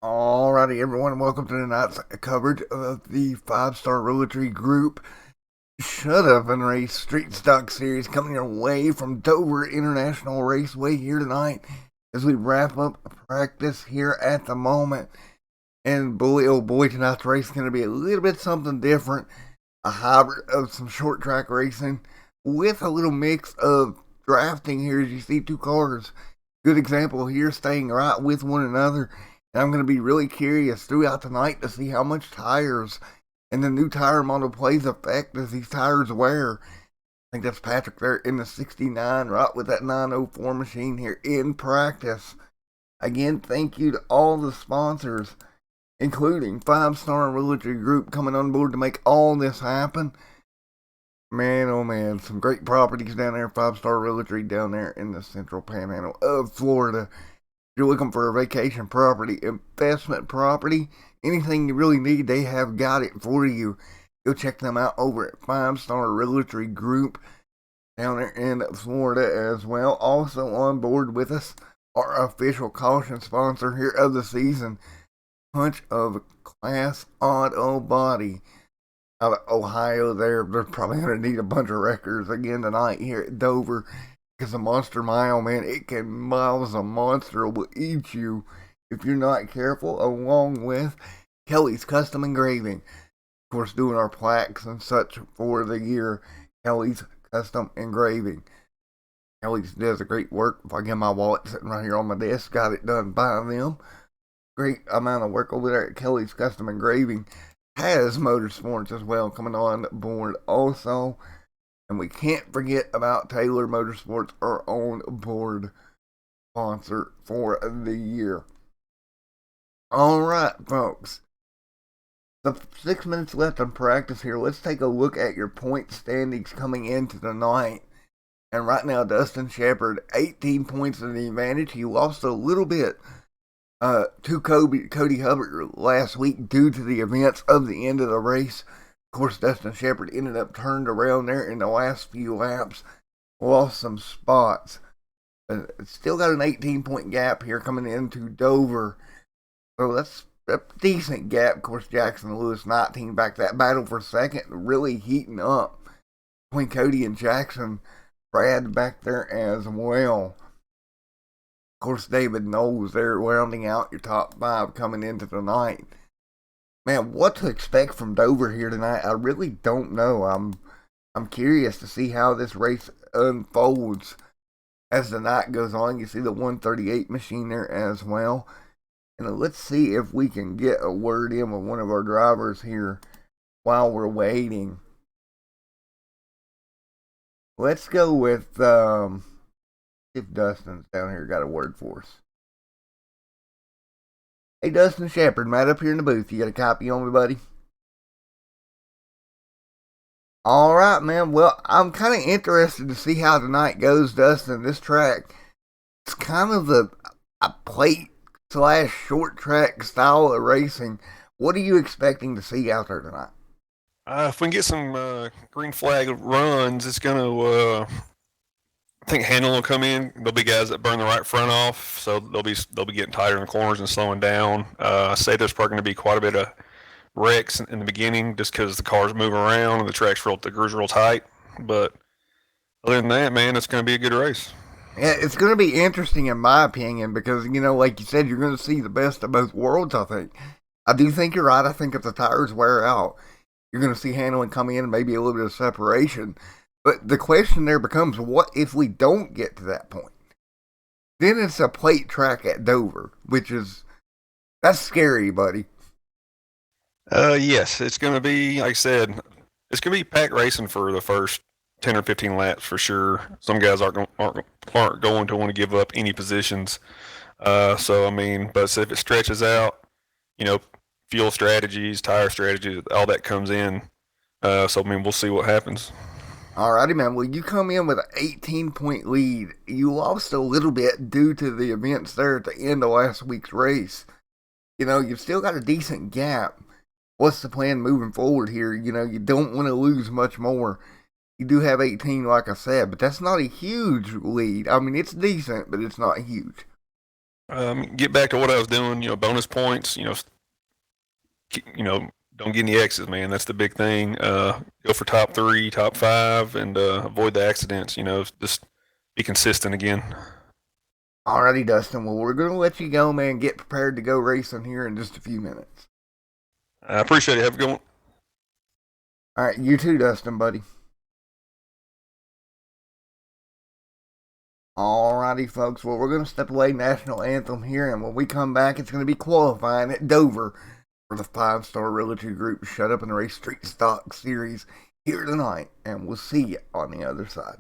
Alrighty, everyone, welcome to tonight's coverage of the five-star Realty Group Should Have Been Race Street Stock Series coming your way from Dover International Raceway here tonight as we wrap up practice here at the moment. And boy, oh boy, tonight's race is going to be a little bit something different. A hybrid of some short track racing with a little mix of drafting here as you see two cars. Good example here, staying right with one another. And I'm going to be really curious throughout the night to see how much tires and the new tire model plays effect as these tires wear. I think that's Patrick there in the 69, right with that 904 machine here in practice. Again, thank you to all the sponsors, including 5-Star Realty Group coming on board to make all this happen. Man, oh man, some great properties down there. 5-Star Realty down there in the central panhandle of Florida. If you're looking for a vacation property, investment property, anything you really need, they have got it for you. Go check them out over at 5-Star Realty Group down there in Florida as well. Also on board with us, our official caution sponsor here of the season, Punch of Class Auto Body out of Ohio. They're probably going to need a bunch of records again tonight here at Dover. Because a monster mile, man, it can miles a monster will eat you if you're not careful, along with Kelly's Custom Engraving. Of course, doing our plaques and such for the year. Kelly's Custom Engraving. Kelly's does a great work. If I get my wallet sitting right here on my desk, got it done by them. Great amount of work over there at Kelly's Custom Engraving. Has Motorsports as well coming on board also. And we can't forget about Taylor Motorsports, our on board sponsor for the year. Alright, folks. The 6 minutes left in practice here. Let's take a look at your point standings coming into the night. And right now, Dustin Shepard, 18 points in the advantage. He lost a little bit to Cody Hubbard last week due to the events of the end of the race. Of course, Dustin Shepard ended up turned around there in the last few laps, lost some spots, but still got an 18-point gap here coming into Dover. So that's a decent gap. Of course, Jackson Lewis 19 back. That battle for second really heating up between Cody and Jackson. Brad back there as well. Of course, David Knowles there rounding out your top five coming into the night. Man, what to expect from Dover here tonight, I really don't know. I'm curious to see how this race unfolds as the night goes on. You see the 138 machine there as well. And let's see if we can get a word in with one of our drivers here while we're waiting. Let's go with, if Dustin's down here got a word for us. Hey, Dustin Shepard, Matt up here in the booth. You got a copy on me, buddy? All right, man. Well, I'm kind of interested to see how tonight goes, Dustin. This track, it's kind of a plate / short track style of racing. What are you expecting to see out there tonight? If we can get some green flag runs, it's going to. I think Handel will come in. There'll be guys that burn the right front off, so they'll be getting tighter in the corners and slowing down. I say there's probably going to be quite a bit of wrecks in the beginning, just because the cars move around and the groove's real tight. But other than that, man, it's going to be a good race. Yeah, it's going to be interesting in my opinion because, like you said, you're going to see the best of both worlds, I think. I do think you're right. I think if the tires wear out, you're going to see handling come in and maybe a little bit of separation. But the question there becomes, what if we don't get to that point? Then it's a plate track at Dover, that's scary, buddy. Yes, it's going to be, like I said, it's going to be pack racing for the first 10 or 15 laps for sure. Some guys aren't going to want to give up any positions. So, I mean, but if it stretches out, fuel strategies, tire strategies, all that comes in. So, I mean, we'll see what happens. Alrighty, man. Well, you come in with an 18-point lead. You lost a little bit due to the events there at the end of last week's race. You've still got a decent gap. What's the plan moving forward here? You don't want to lose much more. You do have 18, like I said, but that's not a huge lead. I mean, it's decent, but it's not huge. Get back to what I was doing. Bonus points. Don't get any X's, man. That's the big thing. Go for top three, top five, and avoid the accidents. Just be consistent again. Alrighty, Dustin. Well, we're going to let you go, man. Get prepared to go racing here in just a few minutes. I appreciate it. Have a good one. All right, you too, Dustin, buddy. Alrighty, folks. Well, we're going to step away national anthem here, and when we come back, it's going to be qualifying at Dover for the 5-star Realty Group Shut Up and Race Street Stock Series here tonight, and we'll see you on the other side.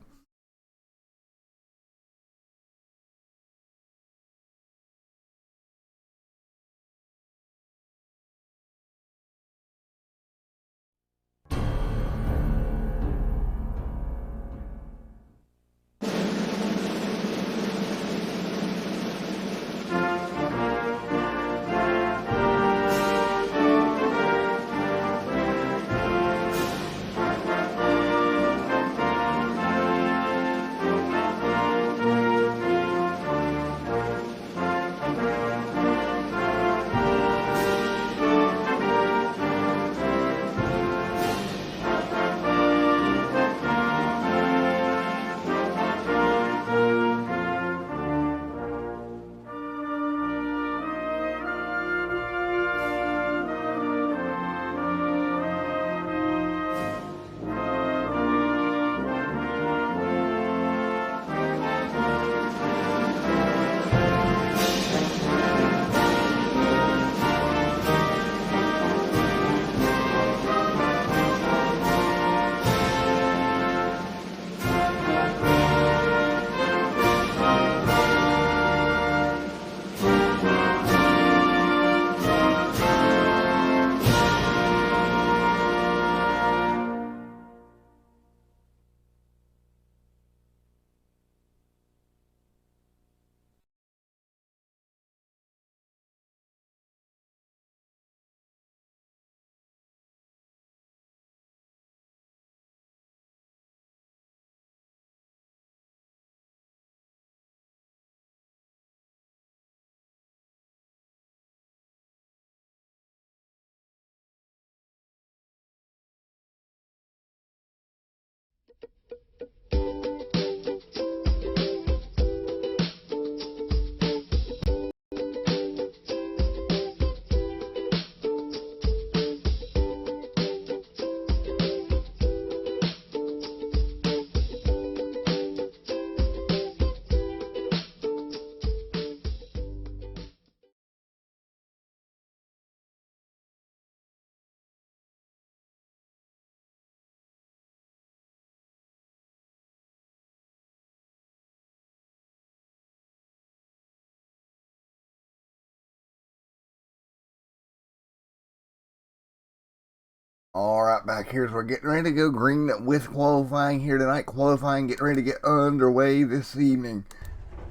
All right, back here as we're getting ready to go green with qualifying here tonight. Qualifying getting ready to get underway this evening.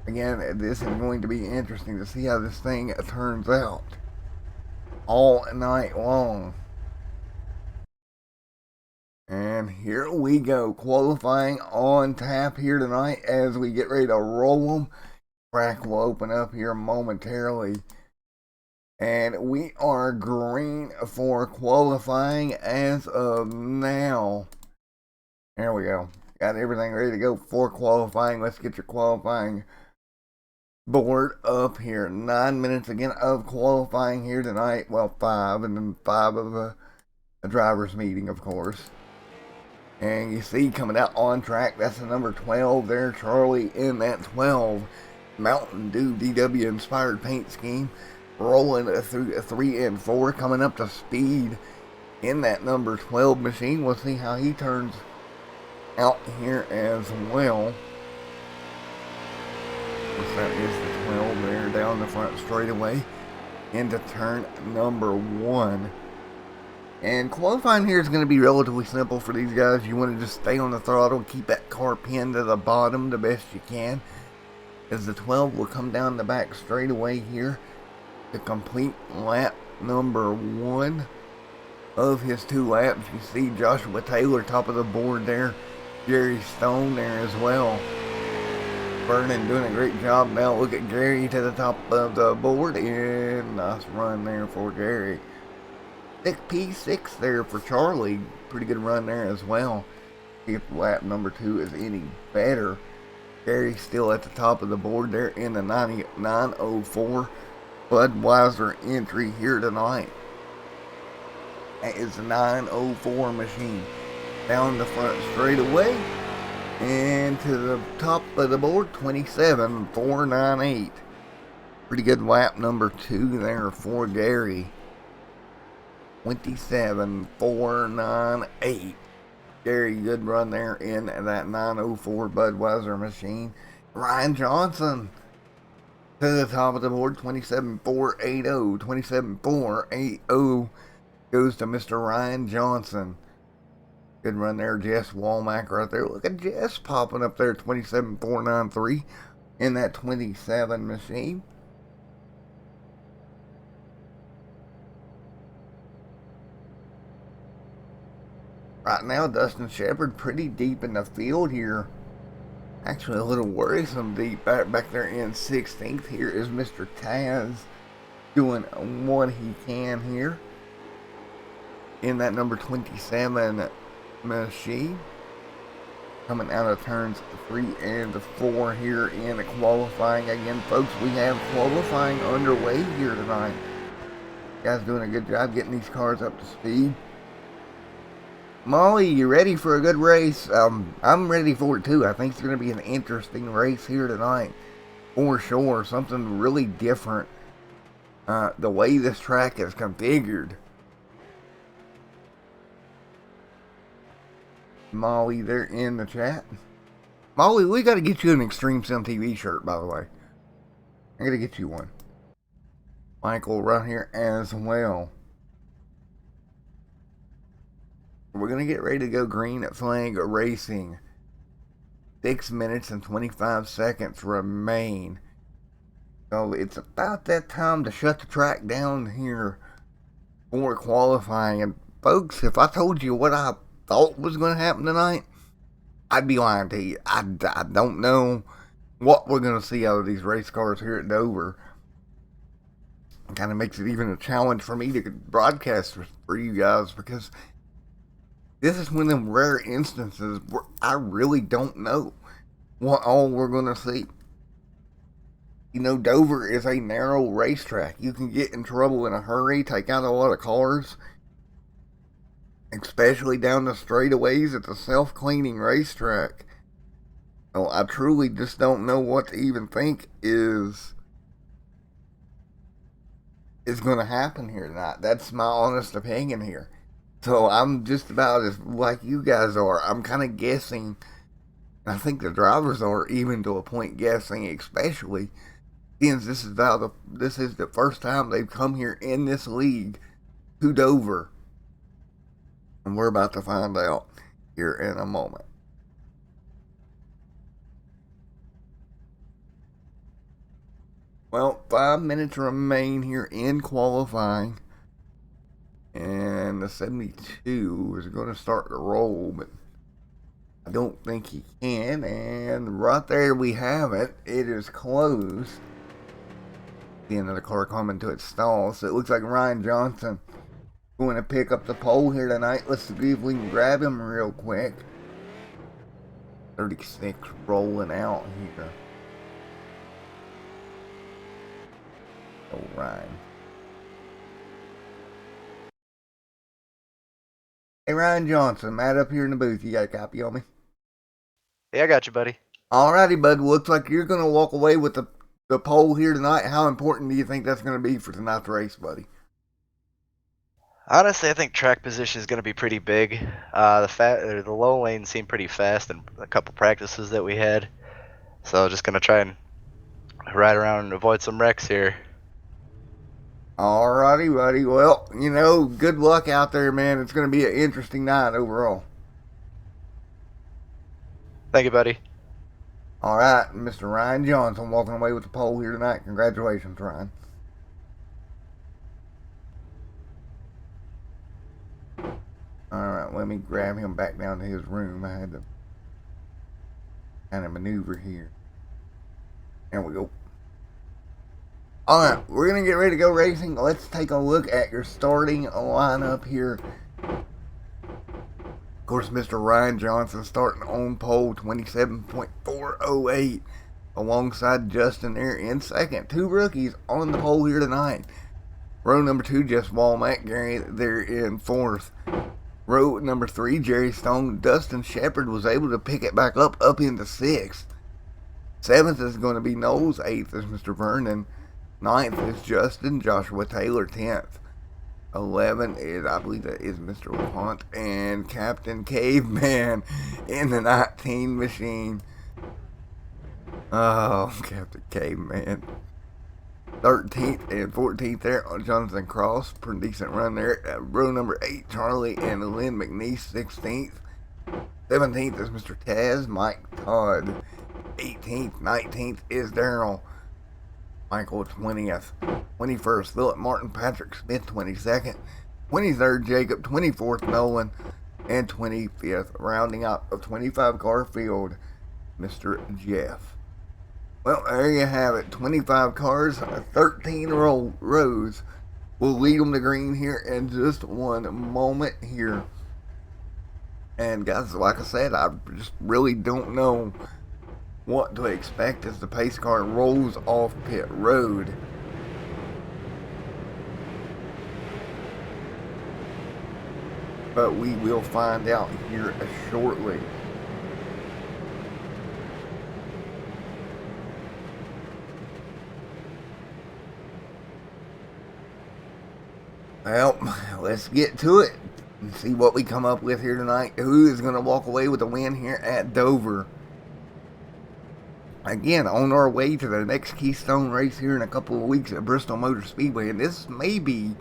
Again, this is going to be interesting to see how this thing turns out all night long. And here we go, qualifying on tap here tonight as we get ready to roll them. Track will open up here momentarily. And we are green for qualifying as of now. There we go. Got everything ready to go for qualifying. Let's get your qualifying board up here. 9 minutes again of qualifying here tonight. Well, 5, and then 5 of a driver's meeting, of course. And you see coming out on track, that's the number 12 there, Charlie, in that 12 Mountain Dew DW inspired paint scheme. Rolling through 3 and 4, coming up to speed in that number 12 machine. We'll see how he turns out here as well. That is the 12 there down the front straightaway into turn number 1. And qualifying here is going to be relatively simple for these guys. You want to just stay on the throttle, keep that car pinned to the bottom the best you can, as the 12 will come down the back straightaway here to complete lap number 1 of his 2 laps. You see Joshua Taylor top of the board there, Jerry Stone there as well. Vernon doing a great job now. Look at Gary to the top of the board, and nice run there for Gary. P6 there for Charlie. Pretty good run there as well. See if lap number 2 is any better. Gary's still at the top of the board there in the 99.04 Budweiser entry here tonight. That is the 904 machine. Down the front straightaway and to the top of the board, 27.498. Pretty good lap number 2 there for Gary. 27.498. Gary, good run there in that 904 Budweiser machine. Ryan Johnson to the top of the board, 27.480. 27.480 goes to Mr. Ryan Johnson. Good run there, Jess Walmack right there. Look at Jess popping up there, 27.493 in that 27 machine. Right now, Dustin Shepard pretty deep in the field here. Actually, a little worrisome deep back there in 16th. Here is Mr. Taz doing what he can here in that number 27 machine. Coming out of turns 3 and 4 here in the qualifying. Again, folks, we have qualifying underway here tonight. Guys doing a good job getting these cars up to speed. Molly, you ready for a good race? I'm ready for it too. I think it's going to be an interesting race here tonight. For sure. Something really different. The way this track is configured. Molly, they're in the chat. Molly, we got to get you an Extreme Sim TV shirt, by the way. I got to get you one. Michael right here as well. We're going to get ready to go green at flag racing. 6 minutes and 25 seconds remain. So it's about that time to shut the track down here for qualifying. And folks, if I told you what I thought was going to happen tonight, I'd be lying to you. I don't know what we're going to see out of these race cars here at Dover. It kind of makes it even a challenge for me to broadcast for you guys, because this is one of them rare instances where I really don't know what all we're going to see. You know, Dover is a narrow racetrack. You can get in trouble in a hurry, take out a lot of cars, especially down the straightaways at the self-cleaning racetrack. So I truly just don't know what to even think is going to happen here tonight. That's my honest opinion here. So I'm just about as like you guys are. I'm kind of guessing. I think the drivers are even to a point guessing, especially since this is the first time they've come here in this league to Dover. And we're about to find out here in a moment. Well, 5 minutes remain here in qualifying. And the 72 is going to start to roll, but I don't think he can. And right there we have it. It is closed. The end of the car coming to its stall. So it looks like Ryan Johnson going to pick up the pole here tonight. Let's see if we can grab him real quick. 36 rolling out here. Oh, Ryan. Hey, Ryan Johnson, Matt up here in the booth. You got a copy on me? Yeah, I got you, buddy. Alrighty, bud. Looks like you're going to walk away with the pole here tonight. How important do you think that's going to be for tonight's race, buddy? Honestly, I think track position is going to be pretty big. The low lane seemed pretty fast in a couple practices that we had. So just going to try and ride around and avoid some wrecks here. Alrighty, buddy. Well, you know, good luck out there, man. It's going to be an interesting night overall. Thank you, buddy. All right, Mr. Ryan Johnson walking away with the pole here tonight. Congratulations, Ryan. All right, let me grab him back down to his room. I had to kind of maneuver here. There we go. Alright, we're going to get ready to go racing. Let's take a look at your starting lineup here. Of course, Mr. Ryan Johnson starting on pole, 27.408, alongside Justin there in second. Two rookies on the pole here tonight. Row number 2, Jess Walmack, Gary there in fourth. Row number 3, Jerry Stone. Dustin Shepard was able to pick it back up into sixth. Seventh is going to be Knowles. Eighth is Mr. Vernon. Ninth is Justin. Joshua Taylor, 10th. 11 is, I believe that is Mr. LaPont. And Captain Caveman in the 19 machine. Oh, Captain Caveman. 13th and 14th there on Jonathan Cross. Pretty decent run there. Row number 8, Charlie and Lynn McNeese, 16th. 17th is Mr. Taz, Mike Todd. 18th, 19th is Daryl. Michael, 20th. 21st, Philip Martin, Patrick Smith, 22nd. 23rd, Jacob. 24th, Nolan. And 25th, rounding out of 25 car field, Mr. Jeff. Well, there you have it. 25 cars, 13 rows. We'll lead them to green here in just one moment here. And guys, like I said, I just really don't know what to expect as the pace car rolls off pit road. But we will find out here shortly. Well, let's get to it and see what we come up with here tonight. Who is going to walk away with the win here at Dover? Again, on our way to the next Keystone race here in a couple of weeks at Bristol Motor Speedway. And this may be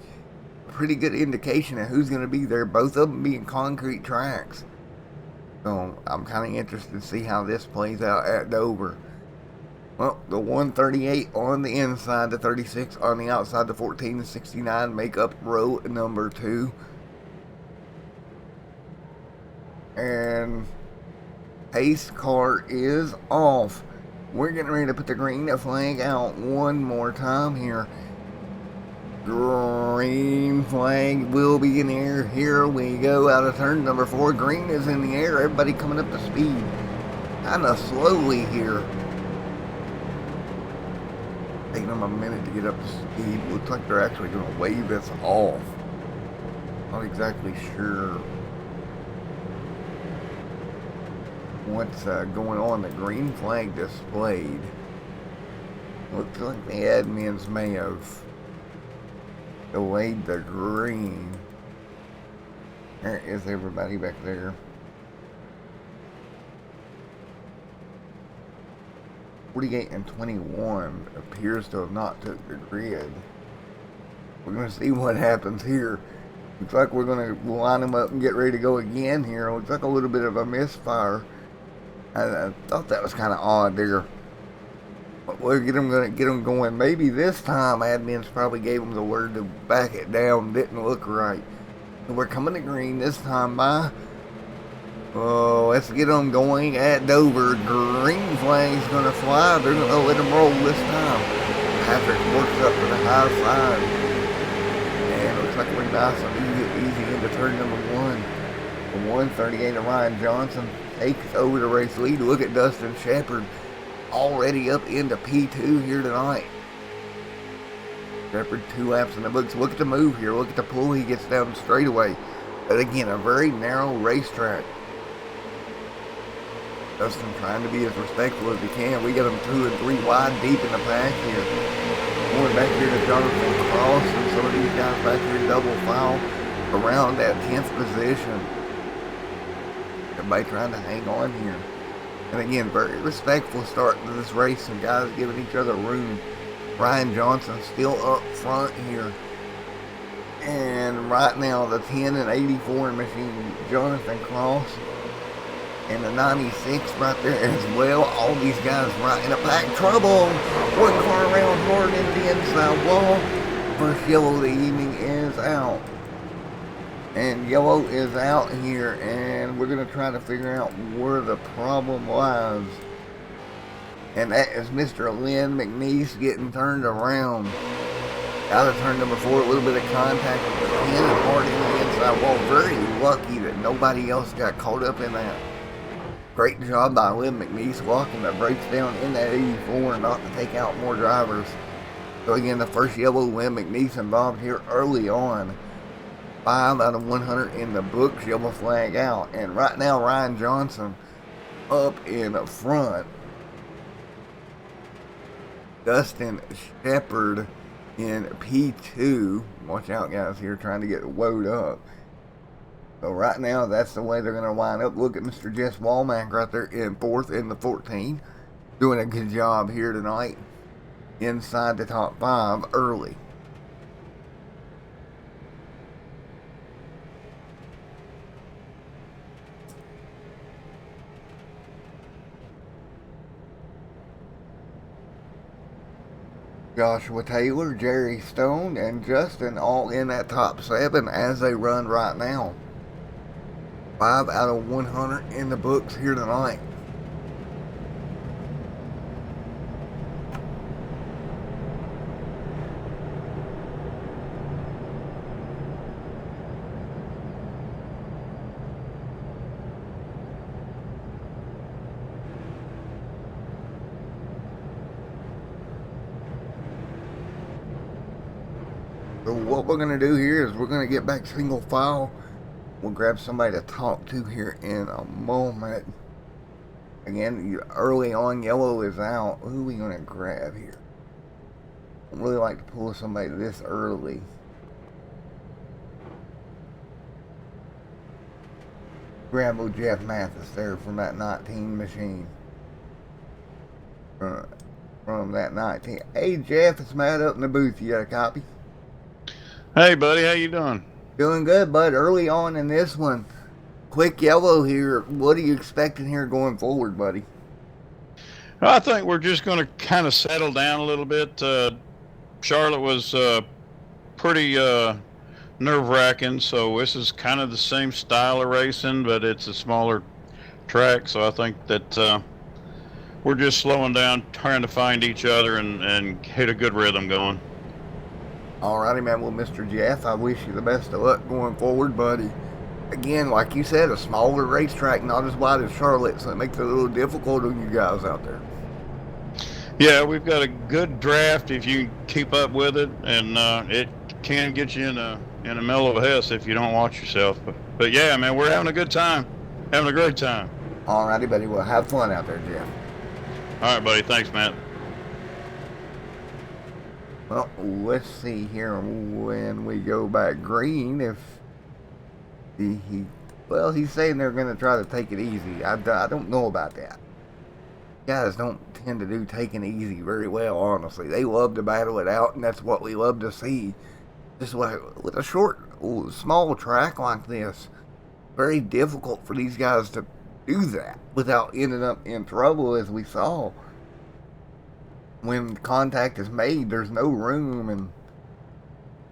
a pretty good indication of who's going to be there. Both of them being concrete tracks. So I'm kind of interested to see how this plays out at Dover. Well, the 138 on the inside, the 36 on the outside, the 14 and 69 make up row number 2. And pace car is off. We're getting ready to put the green flag out one more time here. Green flag will be in the air. Here we go out of turn number 4. Green is in the air. Everybody coming up to speed. Kind of slowly here. Taking them a minute to get up to speed. Looks like they're actually going to wave us off. Not exactly sure what's going on. The green flag displayed. Looks like the admins may have delayed the green. There is everybody back there. .48 and 21 appears to have not took the grid. We're going to see what happens here. Looks like we're going to line them up and get ready to go again here. Looks like a little bit of a misfire. I thought that was kind of odd there. But we're going to get them going. Maybe this time admins probably gave them the word to back it down. Didn't look right. So we're coming to green this time by. Oh, let's get them going at Dover. Green flag's going to fly. They're going to let them roll this time. Patrick works up to the high side. And looks like we're nice and easy into turn number 1. The 138 of Ryan Johnson takes over the race lead. Look at Dustin Shepard already up into P2 here tonight. Shepard 2 laps in the books. Look at the move here. Look at the pull he gets down the straightaway. But again, a very narrow racetrack. Dustin trying to be as respectful as he can. We got them 2 and 3 wide deep in the pack here. Going back here to Jonathan Cross and some of these guys back here double file around that 10th position. Everybody trying to hang on here. And again, very respectful start to this race and guys giving each other room. Ryan Johnson still up front here. And right now the 10 and 84 machine, Jonathan Cross. And the 96 right there as well. All these guys right in a pack. Trouble. One car around hard into the inside wall. First yellow of the evening is out. And yellow is out here. And we're going to try to figure out where the problem lies. And that is Mr. Lynn McNeese getting turned around. Out of turn number 4, a little bit of contact with the pin and hard in the inside wall. Very lucky that nobody else got caught up in that. Great job by Lynn McNeese locking the brakes down in that 84 and not to take out more drivers. So again, the first yellow Lynn McNeese involved here early on. 5 out of 100 in the books, yellow flag out. And right now, Ryan Johnson up in front. Dustin Shepard in P2. Watch out, guys, here trying to get woed up. So right now, that's the way they're going to line up. Look at Mr. Jess Walmack right there in 4th in the 14. Doing a good job here tonight. Inside the top 5 early. Joshua Taylor, Jerry Stone, and Justin all in that top 7 as they run right now. 5 out of 100 in the books here tonight. So what we're going to do here is we're going to get back single file. We'll grab somebody to talk to here in a moment. Again, early on, yellow is out. Who are we going to grab here? I'd really like to pull somebody this early. Grab old Jeff Mathis there from that 19 machine. From that 19. Hey, Jeff, it's Matt up in the booth. You got a copy? Hey, buddy, how you doing? Doing good, bud. Early on in this one. Quick yellow here. What are you expecting here going forward, buddy? I think we're just going to kind of settle down a little bit. Charlotte was pretty nerve-wracking, so this is kind of the same style of racing, but it's a smaller track, so I think that we're just slowing down, trying to find each other and hit a good rhythm going. Alrighty, man. Well, Mr. Jeff, I wish you the best of luck going forward, buddy. Again, like you said, a smaller racetrack, not as wide as Charlotte, so it makes it a little difficult on you guys out there. Yeah, we've got a good draft if you keep up with it, and it can get you in a mellow hess if you don't watch yourself. But yeah, man, we're having a good time, having a great time. Alrighty, buddy. Well, have fun out there, Jeff. All right, buddy. Thanks, Matt. Well, let's see here when we go back green if he's saying they're going to try to take it easy. I don't know about that. Guys don't tend to do taking it easy very well, honestly. They love to battle it out, and that's what we love to see. Just with a short, small track like this, very difficult for these guys to do that without ending up in trouble, as we saw. When contact is made, there's no room, and,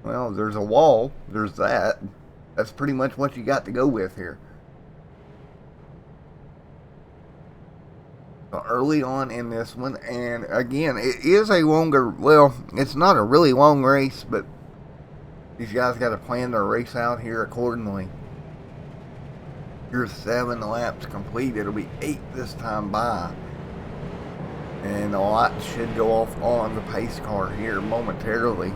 well, there's a wall. There's that. That's pretty much what you got to go with here. So early on in this one, and again, it is a longer, well, it's not a really long race, but these guys got to plan their race out here accordingly. Here's 7 laps complete. It'll be 8 this time by. And the lights should go off on the pace car here momentarily.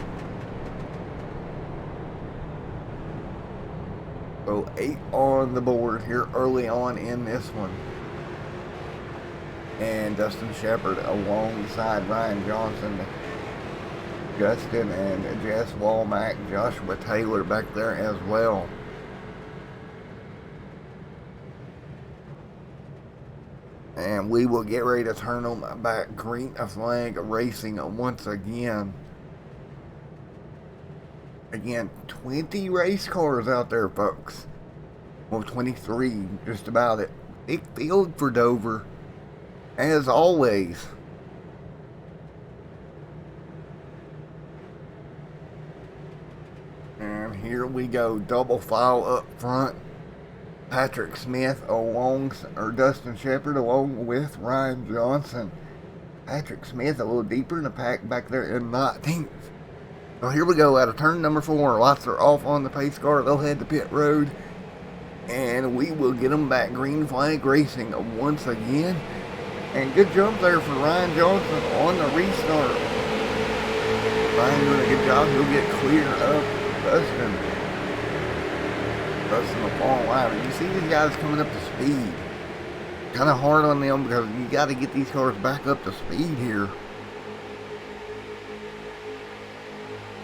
So 8 on the board here early on in this one. And Dustin Shepard alongside Ryan Johnson, Justin and Jess Walmack, Joshua Taylor back there as well. And we will get ready to turn them back green flag racing once again. Again, 20 race cars out there, folks. Well, 23, just about it. Big field for Dover, as always. And here we go, double file up front. Patrick Smith Dustin Shepard along with Ryan Johnson. Patrick Smith a little deeper in the pack back there in 19th. So here we go out of turn number 4. Lights are off on the pace car. They'll head to pit road. And we will get them back. Green flag racing once again. And good jump there for Ryan Johnson on the restart. Ryan doing a good job. He'll get clear of Dustin. Dustin will fall out. And you see these guys coming up to speed. Kind of hard on them because you got to get these cars back up to speed here.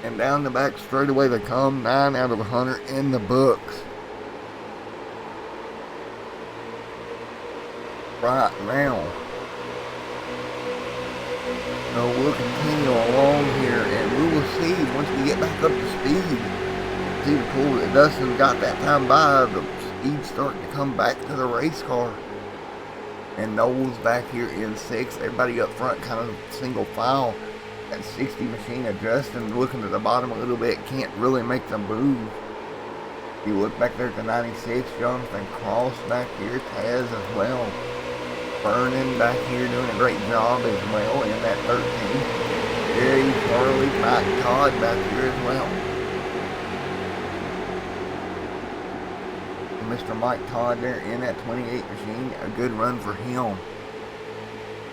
And down the back straightaway they come. 9 out of 100 in the books. Right now. So we'll continue along here and we will see once we get back up to speed. See the pool that Dustin got that time by, the speed starting to come back to the race car. And Noel's back here in 6th. Everybody up front kind of single file. That 60 machine adjusting, looking at the bottom a little bit, can't really make the move. You look back there at the 96, Jonathan Cross back here, Taz as well. Vernon back here doing a great job as well in that 13. Jerry, Charlie, Mike Todd back here as well. And Mr. Mike Todd there in that 28 machine, a good run for him.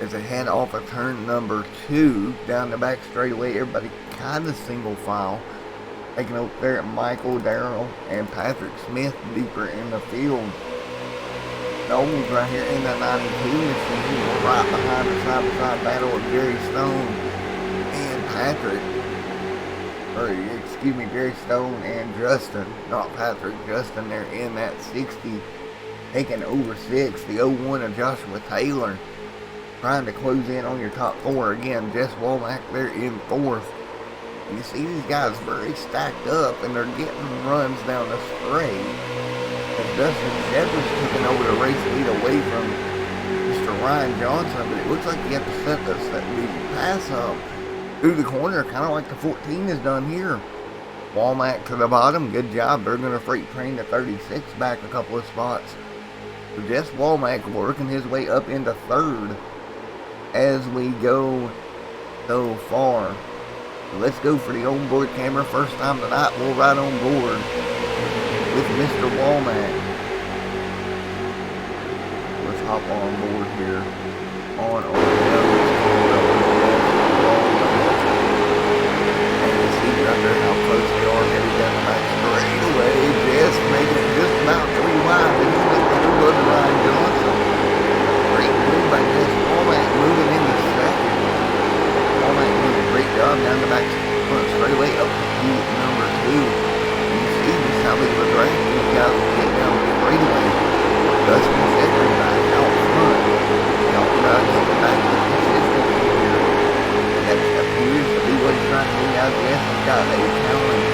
As they head off of turn number 2, down the back straightaway, everybody kind of single file. Taking over there at Michael, Darrell, and Patrick Smith deeper in the field. Knowles right here in the 92 machine, right behind the side-by-side battle of Jerry Stone and Patrick. Jerry Stone and Justin, not Patrick, Justin there in that 60. Taking over 6, the 01 of Joshua Taylor. Trying to close in on your top 4 again. Jess Womack there in 4th. And you see these guys very stacked up and they're getting runs down the straight. As Dustin Shepard's taking over the race lead away from Mr. Ryan Johnson, but it looks like you have to set that lead pass up through the corner, kind of like the 14 has done here. Womack to the bottom, good job. They're going to freight train the 36 back a couple of spots. So Jess Womack working his way up into 3rd. As we go so far. Let's go for the onboard camera. First time tonight, we'll ride on board with Mr. Womack. Let's hop on board here on and you see right there how close they are headed down the back straightaway. Just making it just about 3 wide. Then you look at the Ryan Johnson. Great move by Jess Womack moving into 2nd. Womack doing a great job down the back front straightaway up to number 2. And you see just how big of a drag these guys will get down the straightaway. Dustin Shepard back out front. Talk about getting back to consistency here. That appears to be what he's trying to do now. Jess has got a challenge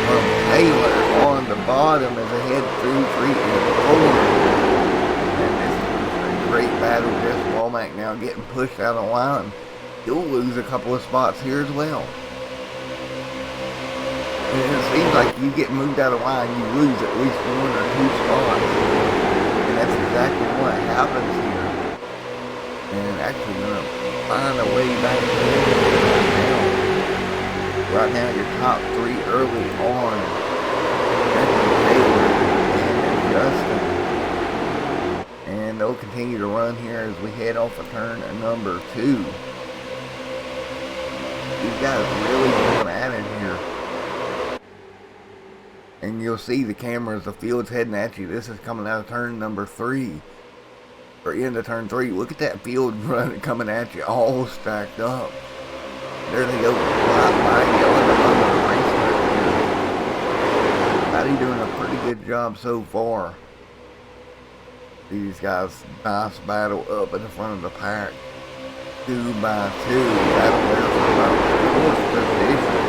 from Taylor on the bottom as they head through 3 and 4. And this is a great battle. Jess Womack now getting pushed out of line. He'll lose a couple of spots here as well. And it seems like you get moved out of line, you lose at least 1 or 2 spots. And that's exactly what happens here. And actually gonna find a way back there right now your top 3 early on. Taylor and Justin. And they'll continue to run here as we head off of turn number 2. These guys really going at it here. And you'll see the cameras, the field's heading at you. This is coming out of turn number 3. Or into turn 3. Look at that field running coming at you, all stacked up. There they go, right by you on the racetrack. Patty doing a pretty good job so far. These guys, nice battle up in the front of the pack. 2 by 2, battle there for about 4th position.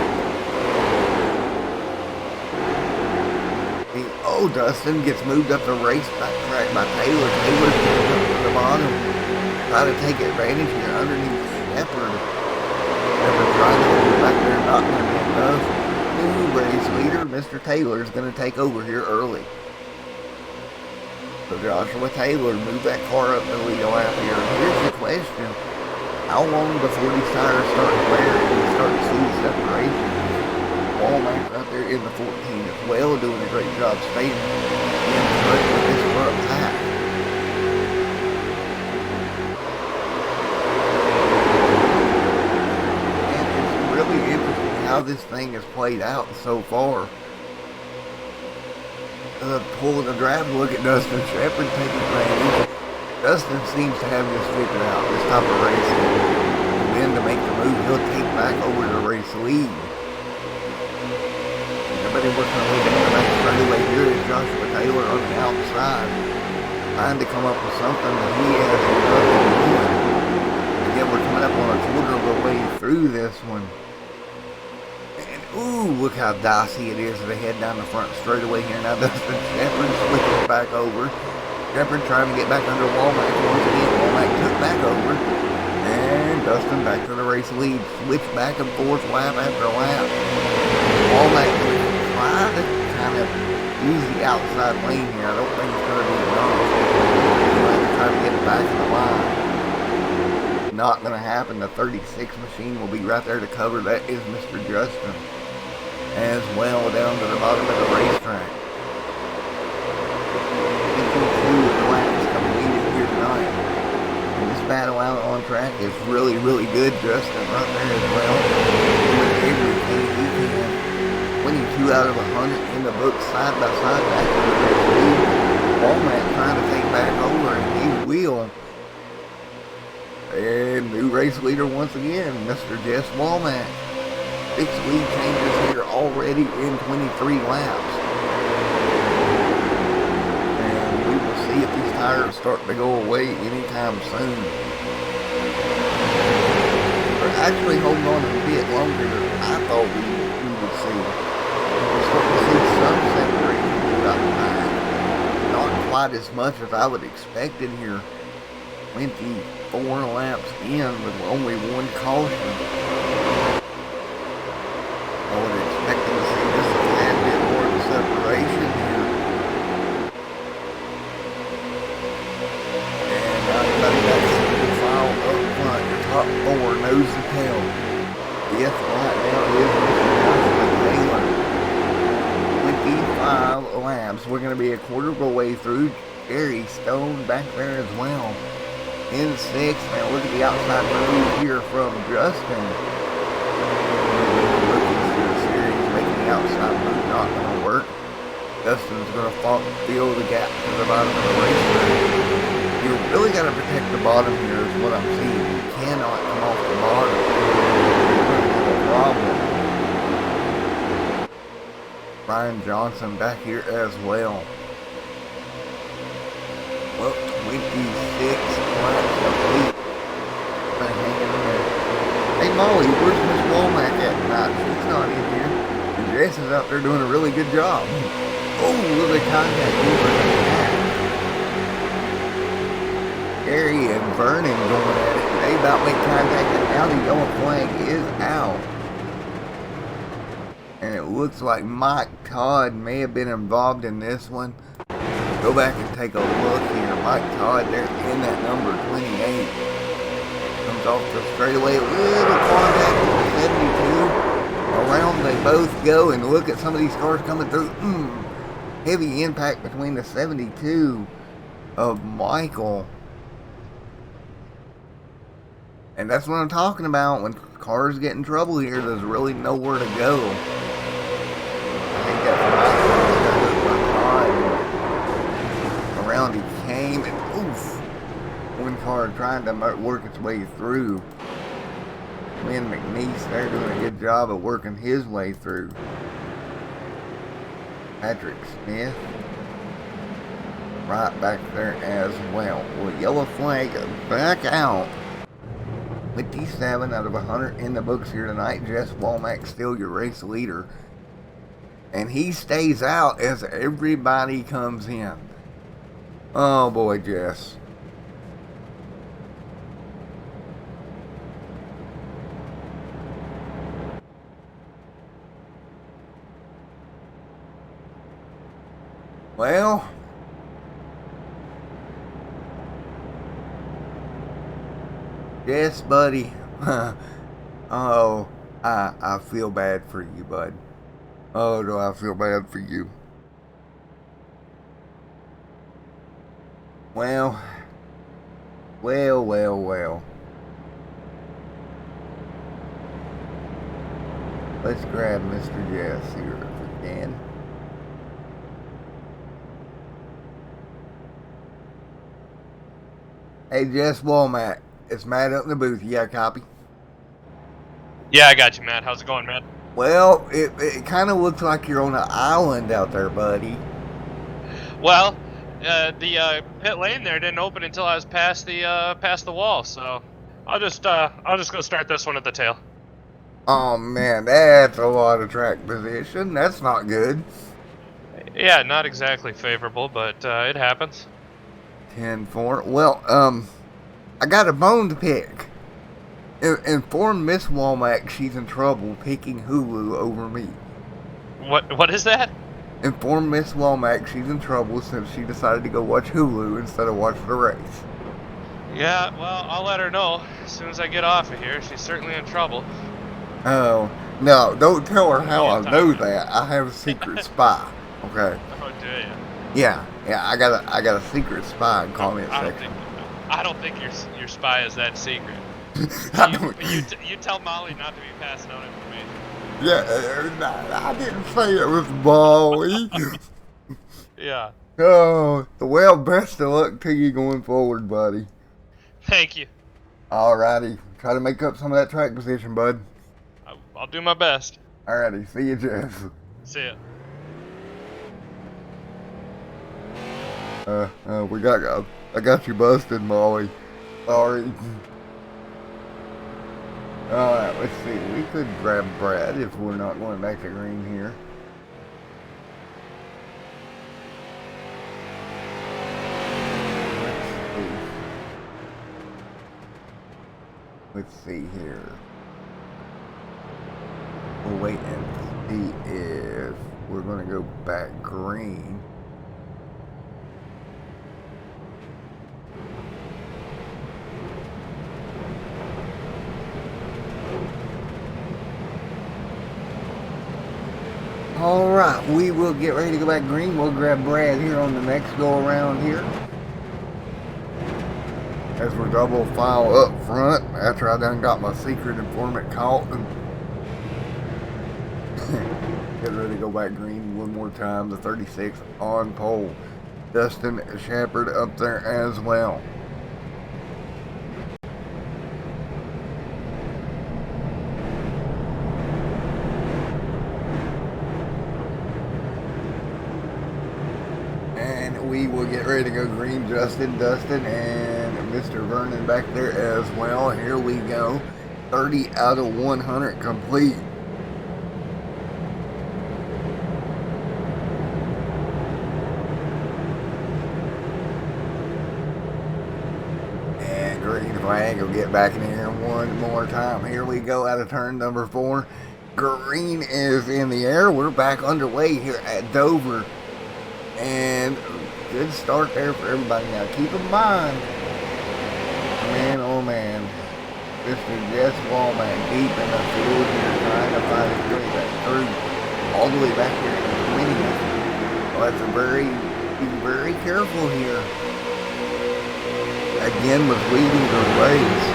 Oh, Dustin gets moved up the racetrack by Taylor. Taylor's getting up to the bottom. Try to take advantage here underneath Shepard. Shepard trying to hold back there, not going to be enough. New race leader, Mr. Taylor, is going to take over here early. So Joshua Taylor moved that car up the lead lap here. Here's the question. how long before these tires start to wear and you start to see the separation? Walmart out there in the 14 as well, doing a great job staying in front with this front pack. And it's really interesting how this thing has played out so far. Pulling a drive look at Dustin Shepard taking advantage. Dustin seems to have this figured out, this type of racing. And then to make the move, he'll take back over the race lead. Everybody working their way down the back straightaway here is Joshua Taylor on the outside, trying to come up with something that he has nothing doing. Again, we're coming up on a quarter of the way through this one. Ooh, look how dicey it is as they head down the front straightaway here. Now Dustin Shepard switches back over. Shepard trying to get back under Walmart once again. Walmart took back over. And Dustin back to the race lead. Switch back and forth lap after lap. Walmart going to try to kind of use the outside lane here. I don't think it's going to be enough. He'll have to try to get back in the line. Not going to happen. The 36 machine will be right there to cover. That is Mr. Justin as well down to the bottom of the racetrack. Two laps coming leading here tonight. And this battle out on track is really, really good. Justin right there as well. Doing everything he can. Winning 2 out of 100 in the book side by side back to the race lead. Walmart trying to take back over, and he will. And new race leader once again, Mr. Jess Walmart. 6 lead changes here already in 23 laps. And we will see if these tires start to go away anytime soon. They're actually holding on a bit longer than I thought we would see. We're starting to see some separation throughout the pack. Not quite as much as I would expect in here. 24 laps in with only one caution. I would expect to see just a tad bit more of a separation here. And everybody got single file up front. Your top 4 nose to tail. Fifth right now is Mr. Joshua Taylor. 25 laps. We're going to be a quarter of the way through. Jerry Stone back there as well. In 6th. Now look at the outside move here from Justin. Outside move not going to work. Dustin's going to fill the gap to the bottom of the racetrack. You really got to protect the bottom here is what I'm seeing. You cannot come off the bottom. You're going to have a problem. Ryan Johnson back here as well. Well, 26 laps complete. Hanging in there. Hey Molly, where's Miss Womack at tonight? She's not in here. Jess is out there doing a really good job. Oh, look at the contact over. Gary and Vernon going at it. They about make contact, and now the yellow flag is out. And it looks like Mike Todd may have been involved in this one. Go back and take a look here. Mike Todd there in that number 28. Comes off the straightaway. A little contact with the 72. Around they both go, and look at some of these cars coming through. Heavy impact between the 72 of Michael. And that's what I'm talking about. When cars get in trouble here, there's really nowhere to go. I think that's right. Around he came, and oof. One car trying to work its way through. Lynn McNeese there doing a good job of working his way through. Patrick Smith right back there as well. Well, yellow flag back out. 57 out of 100 in the books here tonight. Jess Womack still your race leader. And he stays out as everybody comes in. Oh boy, Jess. Well, Yes, buddy. Oh, I feel bad for you, bud. Oh, do I feel bad for you? Well, well. Let's grab Mr. Jess here if we can. Hey, Jess Walmack. It's Matt up in the booth. You got a copy? Yeah, I got you, Matt. How's it going, man? Well, it kind of looks like you're on an island out there, buddy. Well, the pit lane there didn't open until I was past the wall, so I'll just go start this one at the tail. Oh man, that's a lot of track position. That's not good. Yeah, not exactly favorable, but it happens. 10-4. Well, I got a bone to pick. Inform Miss Walmack she's in trouble picking Hulu over me. What is that? Inform Miss Walmack she's in trouble since she decided to go watch Hulu instead of watch the race. Yeah, well, I'll let her know as soon as I get off of here. She's certainly in trouble. Oh, no, don't tell her how I know that. I have a secret spy. Okay. Oh, do you? Yeah, I got a secret spy in comment section. I don't think your spy is that secret. You tell Molly not to be passing out information. Yeah, I didn't say it was Molly. Yeah. Oh, well, best of luck to you going forward, buddy. Thank you. Alrighty, try to make up some of that track position, bud. I'll do my best. Alrighty, see you, Jeff. See ya. I got you busted, Molly. Sorry. Alright, let's see. We could grab Brad if we're not going back to green here. Let's see here. We'll wait and see if we're going to go back green. Alright, we will get ready to go back green. We'll grab Brad here on the next go around here. As we're double file up front after I done got my secret informant caught and get ready to go back green one more time. The 36 on pole. Dustin Shepard up there as well. And we will get ready to go green. Justin, Dustin, and Mr. Vernon back there as well. Here we go. 30 out of 100 complete. And green flag will get back in here one more time. Here we go out of turn number 4. Green is in the air. We're back underway here at Dover. And good start there for everybody. Now keep in mind, man, oh man, Mr. Jess Wallman deep in the field here trying to find his way back through all the way back here in the 20th. Well, be very careful here. Again was leading the race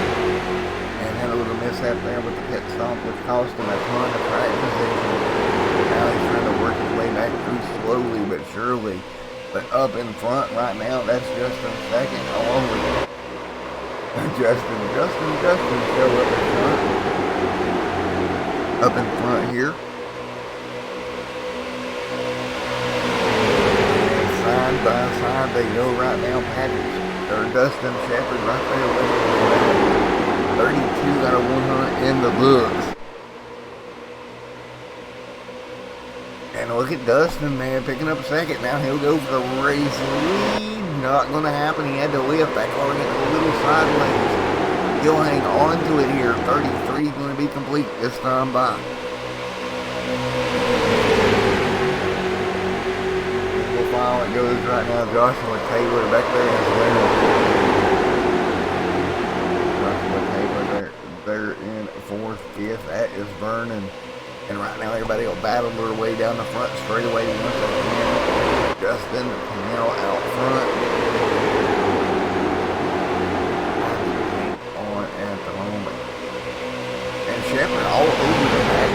and had a little mishap there with the pit stop, which cost him a ton of track position. Now he's trying to work his way back through slowly but surely. But up in front right now, that's Justin second, along with Justin show up in front. Up in front here. And side by side they go right now. Dustin Shepard right there with 32 out of 100 in the books. And look at Dustin, man, picking up second. Now he'll go for the race lead. Not going to happen. He had to lift. That car getting a little sideways. He'll hang on to it here. 33 is going to be complete this time by. Single file it goes right now. Joshua Taylor back there as well. Joshua Taylor fourth, fifth. That is Vernon. And right now everybody will battle their way down the front straightaway once again. Justin Pennell out front. On at the moment. And Shepard all over the back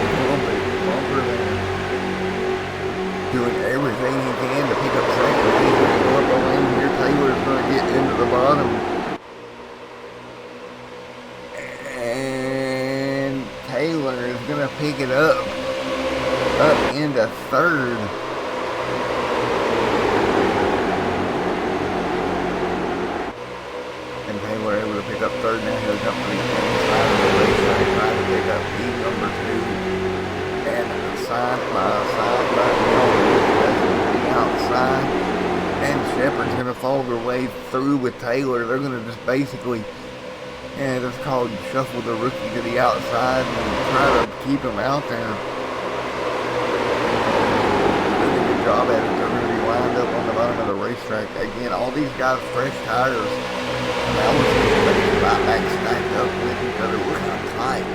bumper there. Doing everything he can to pick up second. He's going to go up the lane here. Taylor's going to get into the bottom. And Taylor is going to pick it up into third. And Taylor able to pick up third. Now he'll jump to the inside of the racetrack, trying to pick up lead number 2. And side by side right now, the outside. And Shepard's going to follow their way through with Taylor. They're going to just basically, that's called shuffle the rookie to the outside and try to keep him out there. Doing a good job at it. They're going to be lined up on the bottom of the racetrack. Again, all these guys fresh tires. Now we're seeing right back stacked up with each other. Look how tight.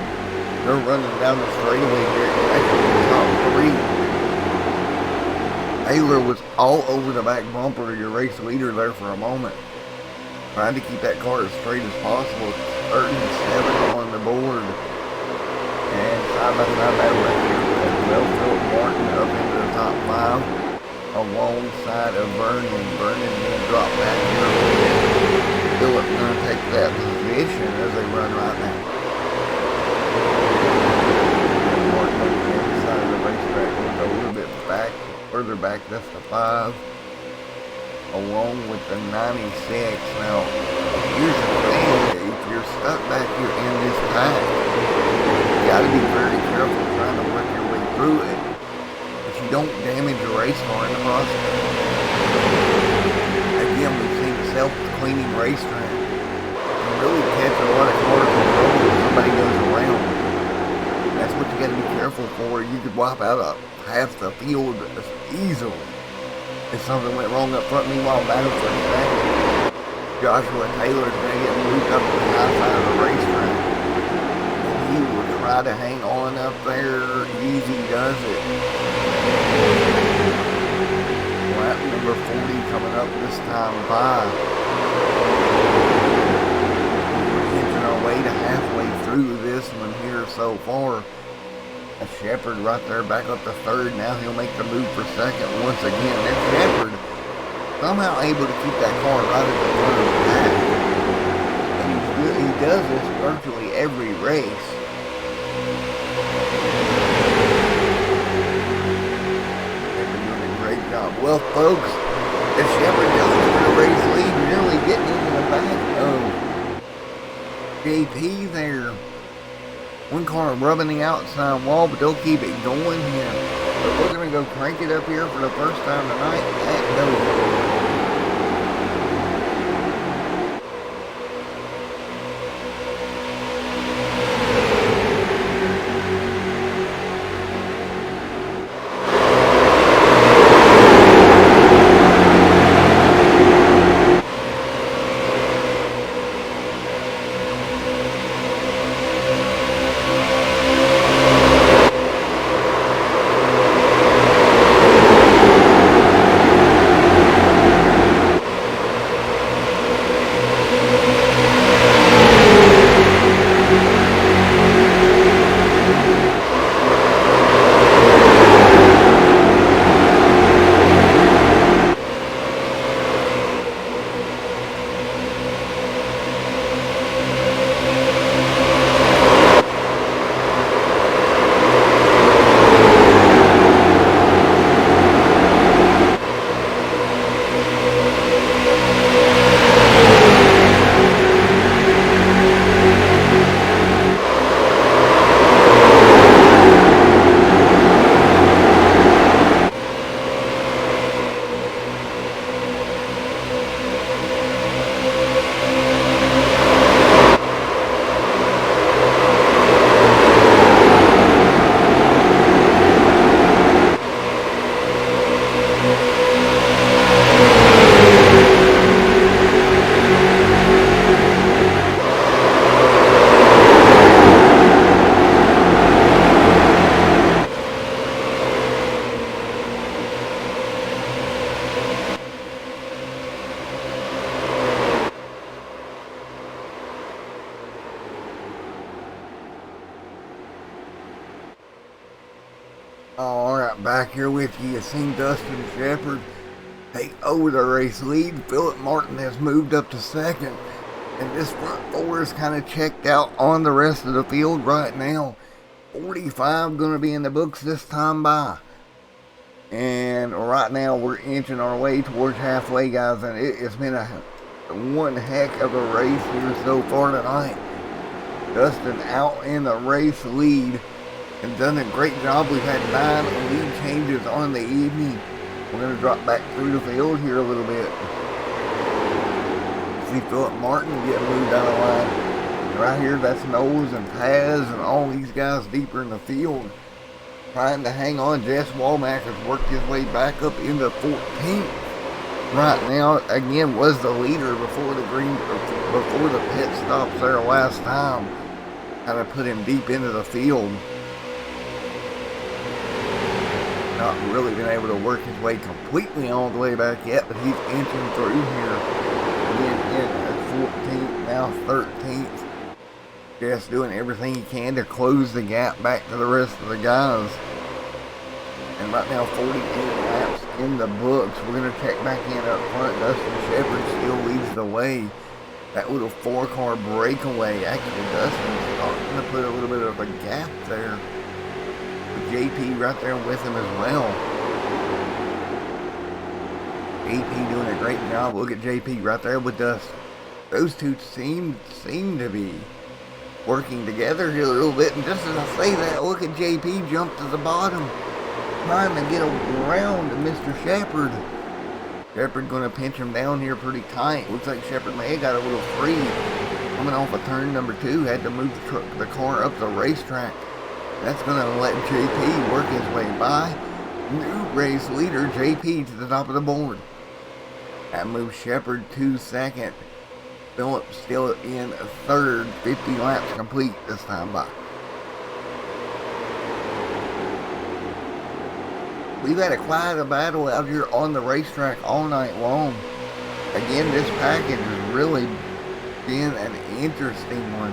They're running down the straightaway here. Actually, the top 3. Taylor was all over the back bumper of your race leader there for a moment. Trying to keep that car as straight as possible. 37 on the board. And side by side battle right here as well. Philip Martin up into the top 5 alongside of Vernon. Vernon going to drop back here a little bit. Philip going to take that position as they run right now. Martin on the inside of the racetrack will go a little bit back, further back. That's the 5. Along with the 96. Now, here's the thing. If you're stuck back here in this pack, you got to be very careful trying to work your way through it. If you don't damage your race car in the process. Again, we've seen a self-cleaning racetrack. You really catch a lot of cars in the road if somebody goes around. That's what you got to be careful for. You could wipe out half the field easily if something went wrong up front. Meanwhile, battle for the second. Joshua Taylor is going to get moved up to the outside of the racetrack. And he will try to hang on up there. Easy does it. Lap number 40 coming up this time by. We're inching our way to halfway through this one here so far. A Shepard right there back up to third. Now he'll make the move for second once again. And Shepard somehow able to keep that car right at the front of the pack. And he does this virtually every race. They've been doing a great job. Well, folks, the Shepard goes for the race lead, nearly getting into the back of JP there. One car rubbing the outside wall, but they'll keep it going here. But we're going to go crank it up here for the first time tonight at Dover. back here with you. You've seen Dustin Shepard take over the race lead. Philip Martin has moved up to second. And this front four is kind of checked out on the rest of the field right now. 45 going to be in the books this time by. And right now we're inching our way towards halfway, guys. And it's been one heck of a race here so far tonight. Dustin out in the race lead and done a great job. We've had 9 lead changes on the evening. We're going to drop back through the field here a little bit. See Philip Martin get moved out of line. And right here, that's Knowles and Paz and all these guys deeper in the field trying to hang on. Jess Walmack has worked his way back up into 14th. Right now, again, was the leader before the pit stops there last time. Kind of put him deep into the field. Not really been able to work his way completely all the way back yet, but he's inching through here. Again, at 14th, now 13th. Just doing everything he can to close the gap back to the rest of the guys. And right now, 48 laps in the books. We're going to check back in up front. Dustin Shepard still leads the way. That little 4-car breakaway. Actually, Dustin's starting to put a little bit of a gap there. With JP right there with him as well. JP doing a great job. Look at JP right there with Dustin. Those two seem to be working together here a little bit. And just as I say that, look at JP jump to the bottom, trying to get around Mr. Shepard. Shepard going to pinch him down here pretty tight. Looks like Shepard may have got a little free coming off of turn number 2. Had to move the car up the racetrack. That's going to let JP work his way by. New race leader JP to the top of the board. That moves Shepard to second. Philip still in third. 50 laps complete this time by. We've had quite a battle out here on the racetrack all night long. Again, this package has really been an interesting one.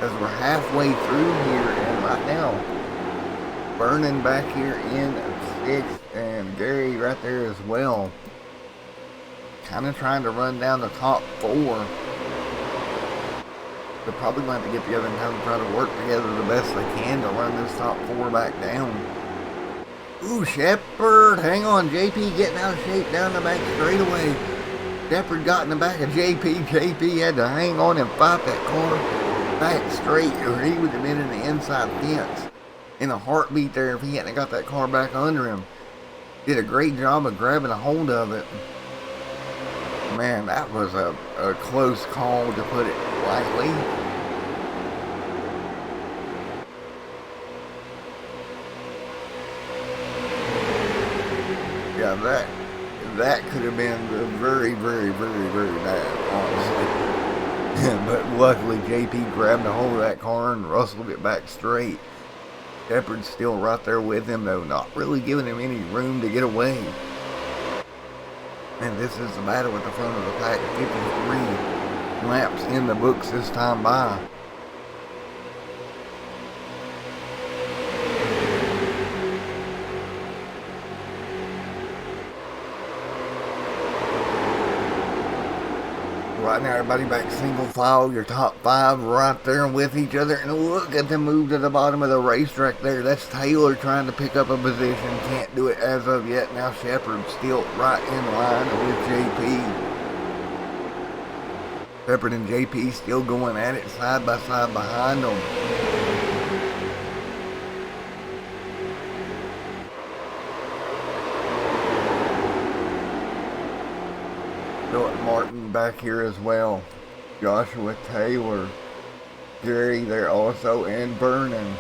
As we're halfway through here, and right now, Vernon back here in 6th, and Gary right there as well. Kind of trying to run down the top 4. They're probably going to have to get together and kind of try to work together the best they can to run this top 4 back down. Ooh, Shepard, hang on, JP getting out of shape down the back straightaway. Shepard got in the back of JP. JP had to hang on and fight that car back straight, or he would have been in the inside fence in a heartbeat there if he hadn't got that car back under him. Did a great job of grabbing a hold of it. Man, that was a close call, to put it lightly. Yeah, that could have been very, very, very, very bad, honestly. But luckily, JP grabbed a hold of that car and rustled it back straight. Shepard's still right there with him, though, not really giving him any room to get away. And this is the battle at the front of the pack. 53 laps in the books this time by. Right now, everybody back single file, your top 5 right there with each other. And look at them move to the bottom of the racetrack there. That's Taylor trying to pick up a position. Can't do it as of yet. Now Shepard still right in line with JP. Shepard and JP still going at it side by side behind them. Philip Martin back here as well. Joshua Taylor. Jerry there also, and Vernon.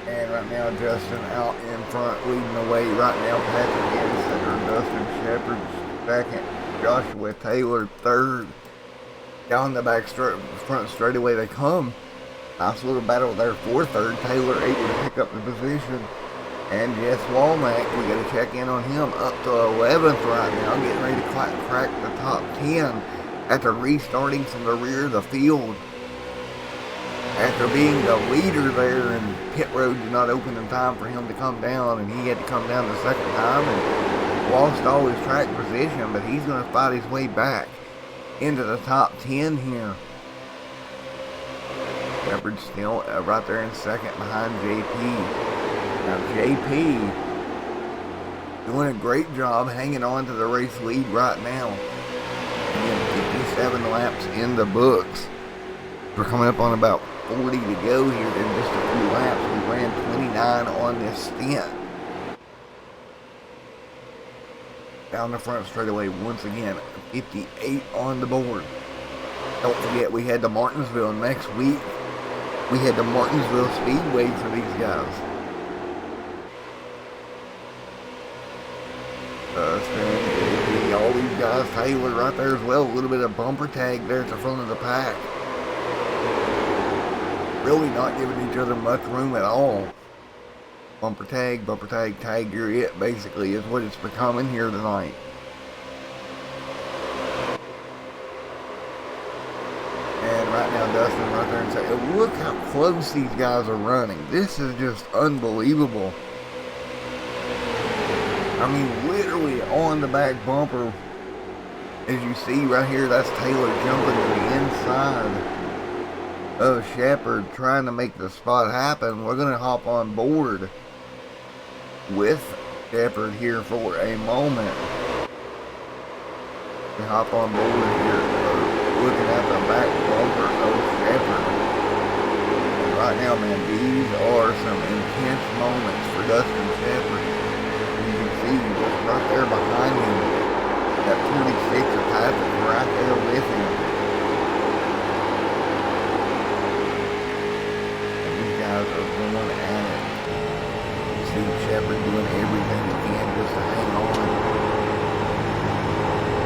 And right now Justin out in front leading the way. Right now Patrick Anderson, Dustin Shepard second. Joshua Taylor third. Down the back front straightaway they come. Nice little battle there for third. Taylor able to pick up the position. And Jess Womack, we got to check in on him, up to 11th right now, getting ready to crack the top 10 after restarting from the rear of the field. After being the leader there, and pit road did not open in time for him to come down, and he had to come down the second time and lost all his track position, but he's going to fight his way back into the top 10 here. Shepard's still right there in second behind JP. Now JP doing a great job hanging on to the race lead right now. Again, 57 laps in the books. We're coming up on about 40 to go here in just a few laps. We ran 29 on this stint. Down the front straightaway once again, 58 on the board. Don't forget we had the Martinsville next week. We had the Martinsville Speedway for these guys. All these guys, Taylor right there as well, a little bit of bumper tag there at the front of the pack. Really not giving each other much room at all. Bumper tag, tag, you're it, basically, is what it's becoming here tonight. And right now, Dustin right there and saying, look how close these guys are running. This is just unbelievable. I mean, literally on the back bumper, as you see right here, that's Taylor jumping to the inside of Shepard, trying to make the spot happen. We're going to hop on board with Shepard here for a moment. We hop on board here, looking at the back bumper of Shepard. And right now, man, these are some intense moments for Dustin Shepard. Right there behind him, that 26 of Patrick right there with him. And these guys are going at it. You see Shepard doing everything he can just to hang on.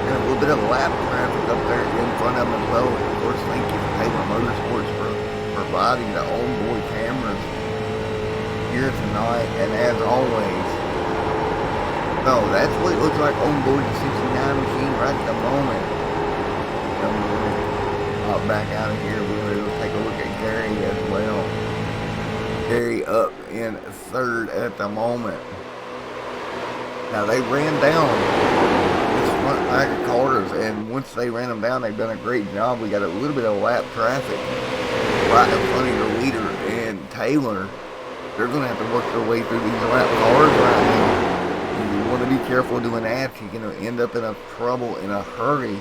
And a little bit of lap traffic up there in front of him as well. And of course, thank you to Taylor Motorsports for providing the onboard cameras here tonight. And as always, no, that's what it looks like on board the 69 machine right at the moment. I'm going to hop back out of here. We're going to take a look at Gary as well. Gary up in third at the moment. Now they ran down this front pack of cars, and once they ran them down, they've done a great job. We got a little bit of lap traffic right in front of your leader and Taylor. They're going to have to work their way through these lap cars right now. You want to be careful doing that. You're going to end up in a trouble in a hurry.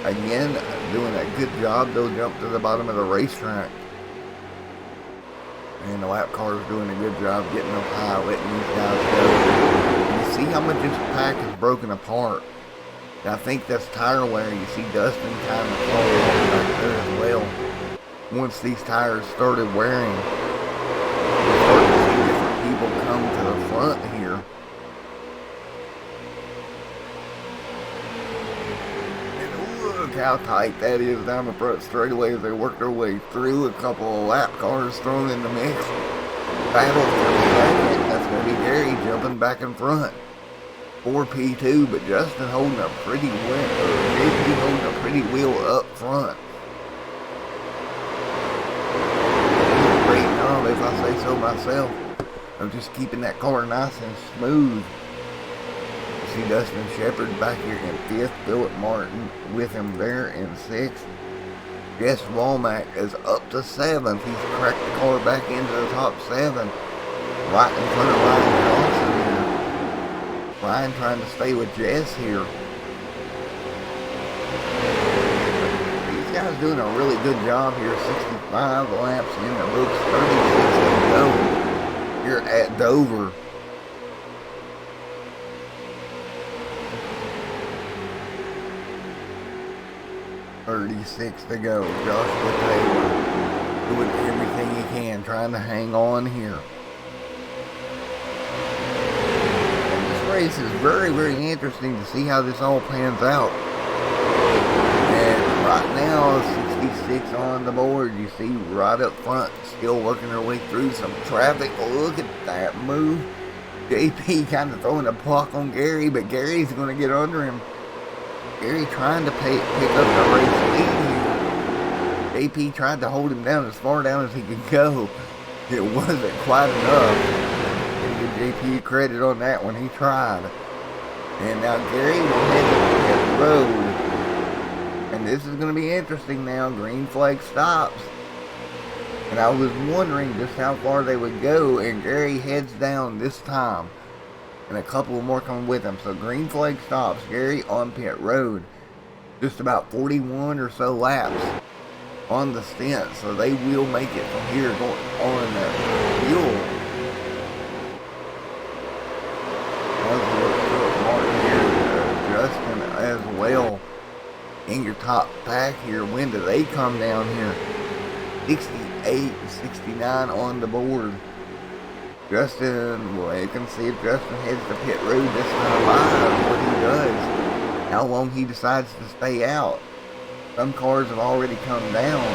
Again, doing a good job. They'll jump to the bottom of the racetrack. And the lap car is doing a good job getting up high, letting these guys go. You see how much this pack is broken apart. I think that's tire wear. You see Dustin kind of falling back there as well. Once these tires started wearing, we're starting to see different people come to the front here. Look how tight that is down the front straightaway as they work their way through. A couple of lap cars thrown in the mix. Battle for the second. That's going to be Gary jumping back in front for P2, but Justin holding a pretty JP holding a pretty wheel up front. Great job, if I say so myself, of just keeping that car nice and smooth. See Dustin Shepard back here in 5th, Philip Martin with him there in 6th. Jess Womack is up to 7th. He's cracked the car back into the top 7. Right in front of Ryan Johnson here. Ryan trying to stay with Jess here. These guys doing a really good job here. 65 laps in the books, 36 to go here at Dover. 36 to go. Joshua Taylor doing everything he can, trying to hang on here. And this race is very, very interesting to see how this all pans out. And right now, 66 on the board. You see right up front, still working their way through some traffic. Look at that move. JP kind of throwing a block on Gary, but Gary's going to get under him. Gary trying to pick up the race lead here. JP tried to hold him down as far down as he could go. It wasn't quite enough. Didn't give JP credit on that one. He tried. And now Gary will head to the road. And this is going to be interesting now. Green flag stops. And I was wondering just how far they would go. And Gary heads down this time. And a couple more coming with him. So green flag stops. Gary on pit road. Just about 41 or so laps on the stint. So they will make it from here going on the fuel. Justin as well in your top pack here. When do they come down here? 68, 69 on the board. Justin, well, you can see if Justin heads to pit road this time by what he does, how long he decides to stay out. Some cars have already come down.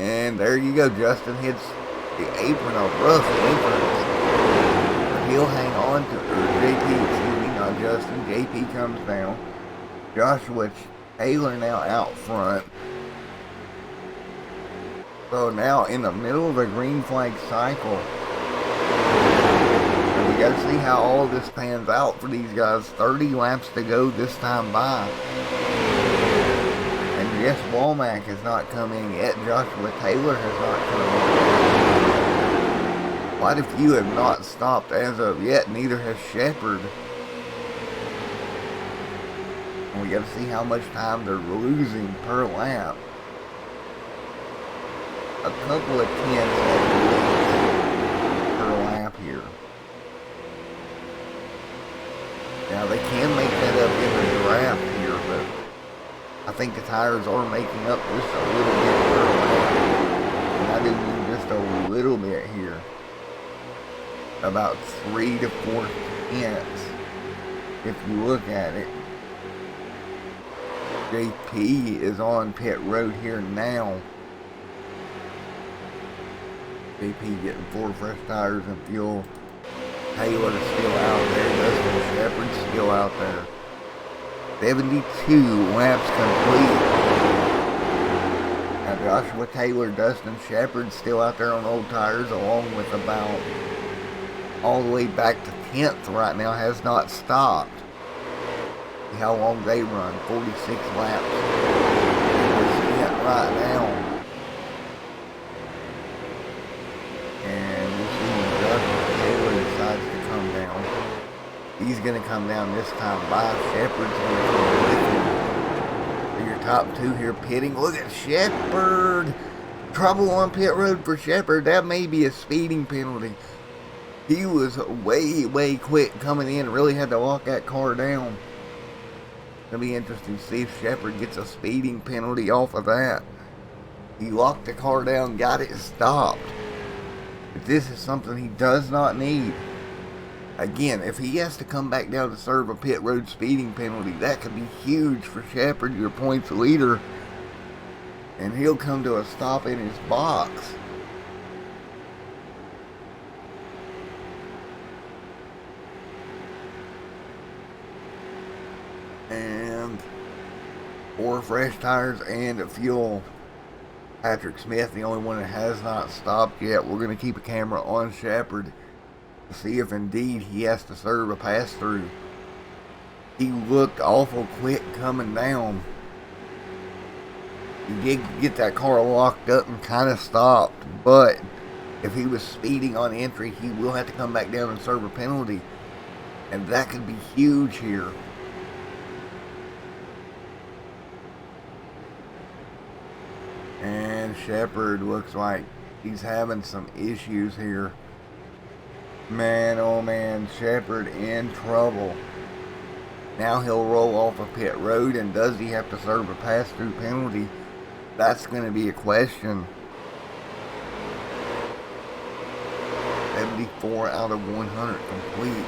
And there you go. Justin hits the apron, a rough apron. He'll hang on to, or JP, excuse me, not Justin. JP comes down. Joshua Taylor now out front. So now in the middle of a green flag cycle. And we got to see how all this pans out for these guys. 30 laps to go this time by. And Jess Womack has not come in yet. Joshua Taylor has not come in. Quite a few have not stopped as of yet. Neither has Shepard. And we got to see how much time they're losing per lap. A couple of tenths per lap here. Now they can make that up in the draft here, but I think the tires are making up just a little bit per lap. And I do mean just a little bit here. About 3 to 4 tenths if you look at it. JP is on pit road here now. JP getting 4 fresh tires and fuel. Taylor is still out there. Dustin Shepard's still out there. 72 laps complete. Now Joshua Taylor, Dustin Shepard still out there on old tires, along with about all the way back to 10th right now, has not stopped. See how long they run. 46 laps. Right now. And we'll see when Joshua Taylor decides to come down. He's going to come down this time by. Shepard's going to come with him. So your top two here pitting. Look at Shepard. Trouble on pit road for Shepard. That may be a speeding penalty. He was way quick coming in. Really had to lock that car down. It'll be interesting to see if Shepard gets a speeding penalty off of that. He locked the car down, got it stopped. But this is something he does not need. Again, if he has to come back down to serve a pit road speeding penalty, that could be huge for Shepard, your points leader. And he'll come to a stop in his box. And 4 fresh tires and fuel. Patrick Smith, the only one that has not stopped yet. We're going to keep a camera on Shepard to see if indeed he has to serve a pass-through. He looked awful quick coming down. He did get that car locked up and kind of stopped, but if he was speeding on entry, he will have to come back down and serve a penalty. And that could be huge here. And Shepard looks like he's having some issues here. Man, oh man, Shepard in trouble. Now he'll roll off a pit road, and does he have to serve a pass-through penalty? That's going to be a question. 74 out of 100 complete.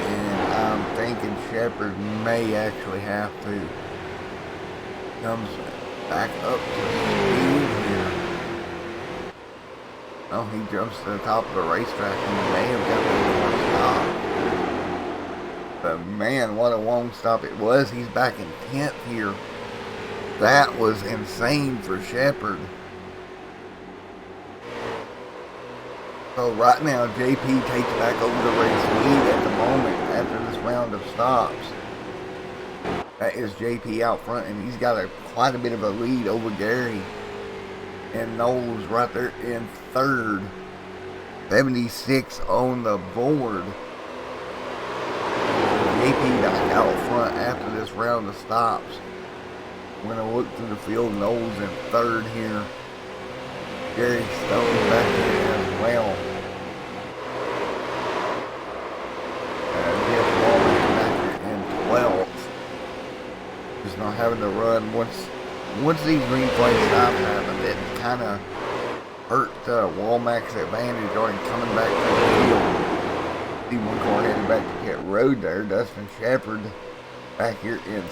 And I'm thinking Shepard may actually have to. Comes back up to speed here. Oh, he jumps to the top of the racetrack and may have got the stop. But man, what a long stop it was. He's back in 10th here. That was insane for Shepard. So right now, JP takes back over the race lead at the moment after this round of stops. That is JP out front, and he's got quite a bit of a lead over Gary. And Knowles right there in 3rd. 76 on the board. JP back out front after this round of stops. We're going to look through the field. Knowles in 3rd here. Gary Stone back here as well. Jeff Walker back here in 12th. Just not having to run once these green flag stops happen. It kind of hurt Walmack's advantage on him coming back to the field. See one car heading back to Pit Road there. Dustin Shepard back here in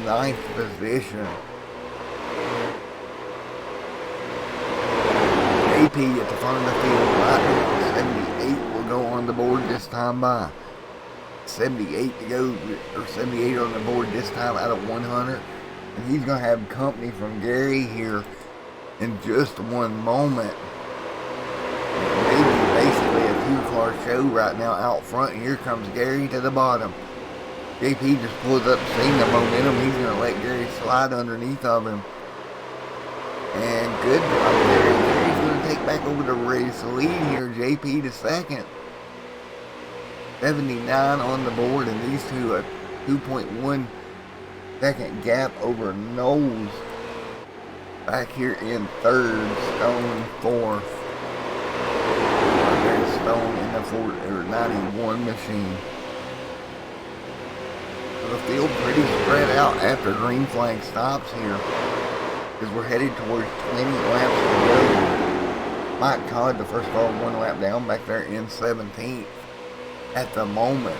9th position. AP at the front of the field right now. 78 will go on the board this time by. 78 to go, or 78 on the board this time out of 100. And he's going to have company from Gary here in just one moment. Maybe basically a 2-car show right now out front. Here comes Gary to the bottom. JP just pulls up, seeing the momentum. He's going to let Gary slide underneath of him. And good job, Gary. Gary's going to take back over the race lead here. JP to 2nd. 79 on the board, and these two a 2.1 second gap over Knowles. Back here in 3rd, Stone 4th. There's Stone in the 91 machine. So the field pretty spread out after green flag stops here, because we're headed towards 20 laps to go. Mike Todd, the first car, 1 lap down, back there in 17th. At the moment,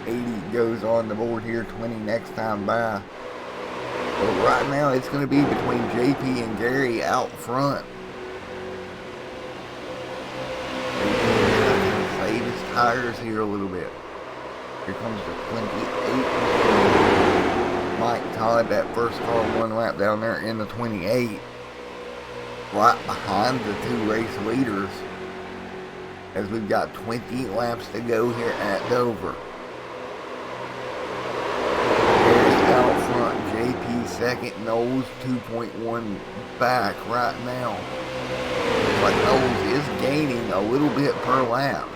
80 goes on the board here, 20 next time by. But right now, it's going to be between JP and Gary out front. JP going to save his tires here a little bit. Here comes the 28. Mike Todd, that first car, 1 lap down there in the 28. Right behind the 2 race leaders, as we've got 20 laps to go here at Dover. Gary's out front, JP 2nd, Knowles 2.1 back right now. Looks like Knowles is gaining a little bit per lap.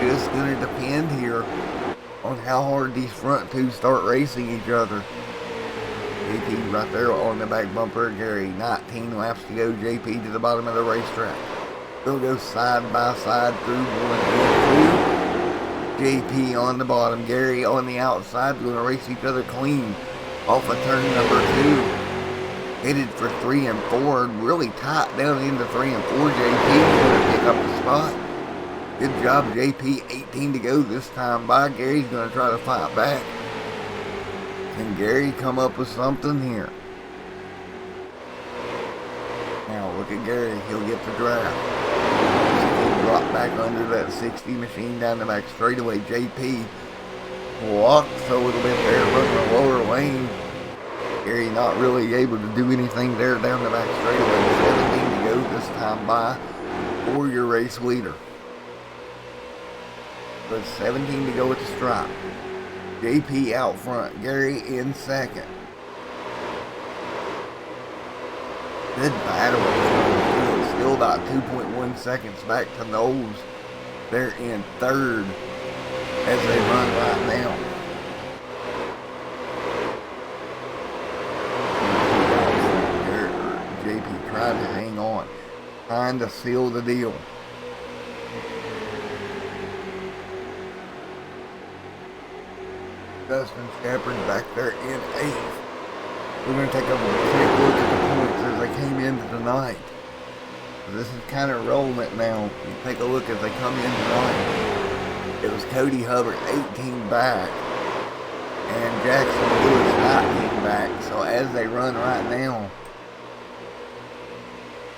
Just going to depend here on how hard these front 2 start racing each other. JP right there on the back bumper. Gary, 19 laps to go. JP to the bottom of the racetrack. They'll go side by side through 1 and 2. JP on the bottom. Gary on the outside. Going to race each other clean off of turn number 2. Headed for 3 and 4. Really tight down into 3 and 4. JP going to pick up the spot. Good job, JP. 18 to go this time by. Gary's going to try to fight back. Can Gary come up with something here? Now look at Gary. He'll get the draft. He'll drop back under that 60 machine down the back straightaway. JP walks a little bit there, running the lower lane. Gary not really able to do anything there down the back straightaway. 17 to go this time by for your race leader. But 17 to go at the stripe. JP out front, Gary in 2nd. Good battle. Still about 2.1 seconds back to Knowles. They're in 3rd as they run right now. JP trying to hang on, trying to seal the deal. Dustin Shepard back there in 8th. We're going to take a quick look at the points as they came into the night. This is kind of relevant now. You take a look as they come in tonight. It was Cody Hubbard 18 back and Jackson Lewis 19 back. So as they run right now,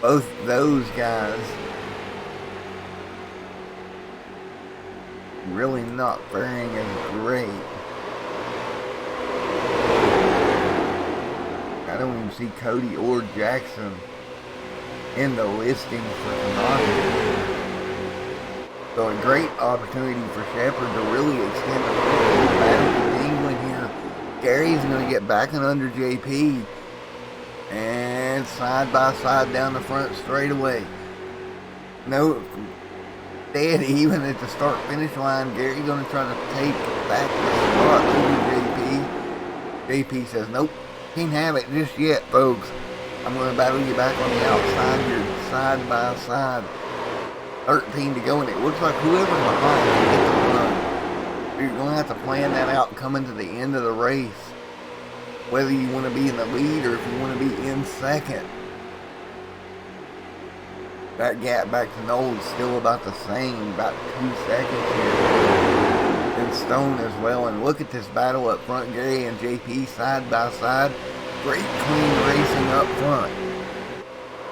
both those guys really not faring as great. I don't even see Cody or Jackson in the listings for tonight. So a great opportunity for Shepard to really extend the battle with England here. Gary's going to get back and under JP. And side by side down the front straightaway. No, dead even at the start finish line. Gary's going to try to take back the spot over JP. JP says, nope, can't have it just yet, folks. I'm going to battle you back on the outside here, side by side. 13 to go, and it looks like whoever's behind can get the run. You're going to have to plan that out coming to the end of the race. Whether you want to be in the lead or if you want to be in second. That gap back to Noel is still about the same, about 2 seconds here. And Stone as well. And look at this battle up front, Gary and JP side by side. Great clean racing up front.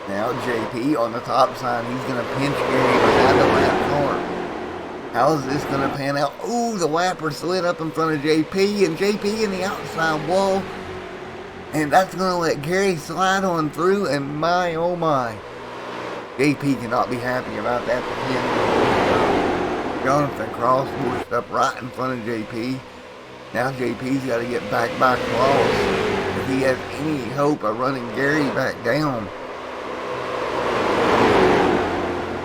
Now JP on the top side, he's going to pinch Gary behind the lap car. How is this going to pan out? Ooh, the lapper slid up in front of JP, and JP in the outside wall. And that's going to let Gary slide on through, and my, oh my. JP cannot be happy about that. Jonathan Cross pushed up right in front of JP. Now JP's got to get back by Cross if he has any hope of running Gary back down.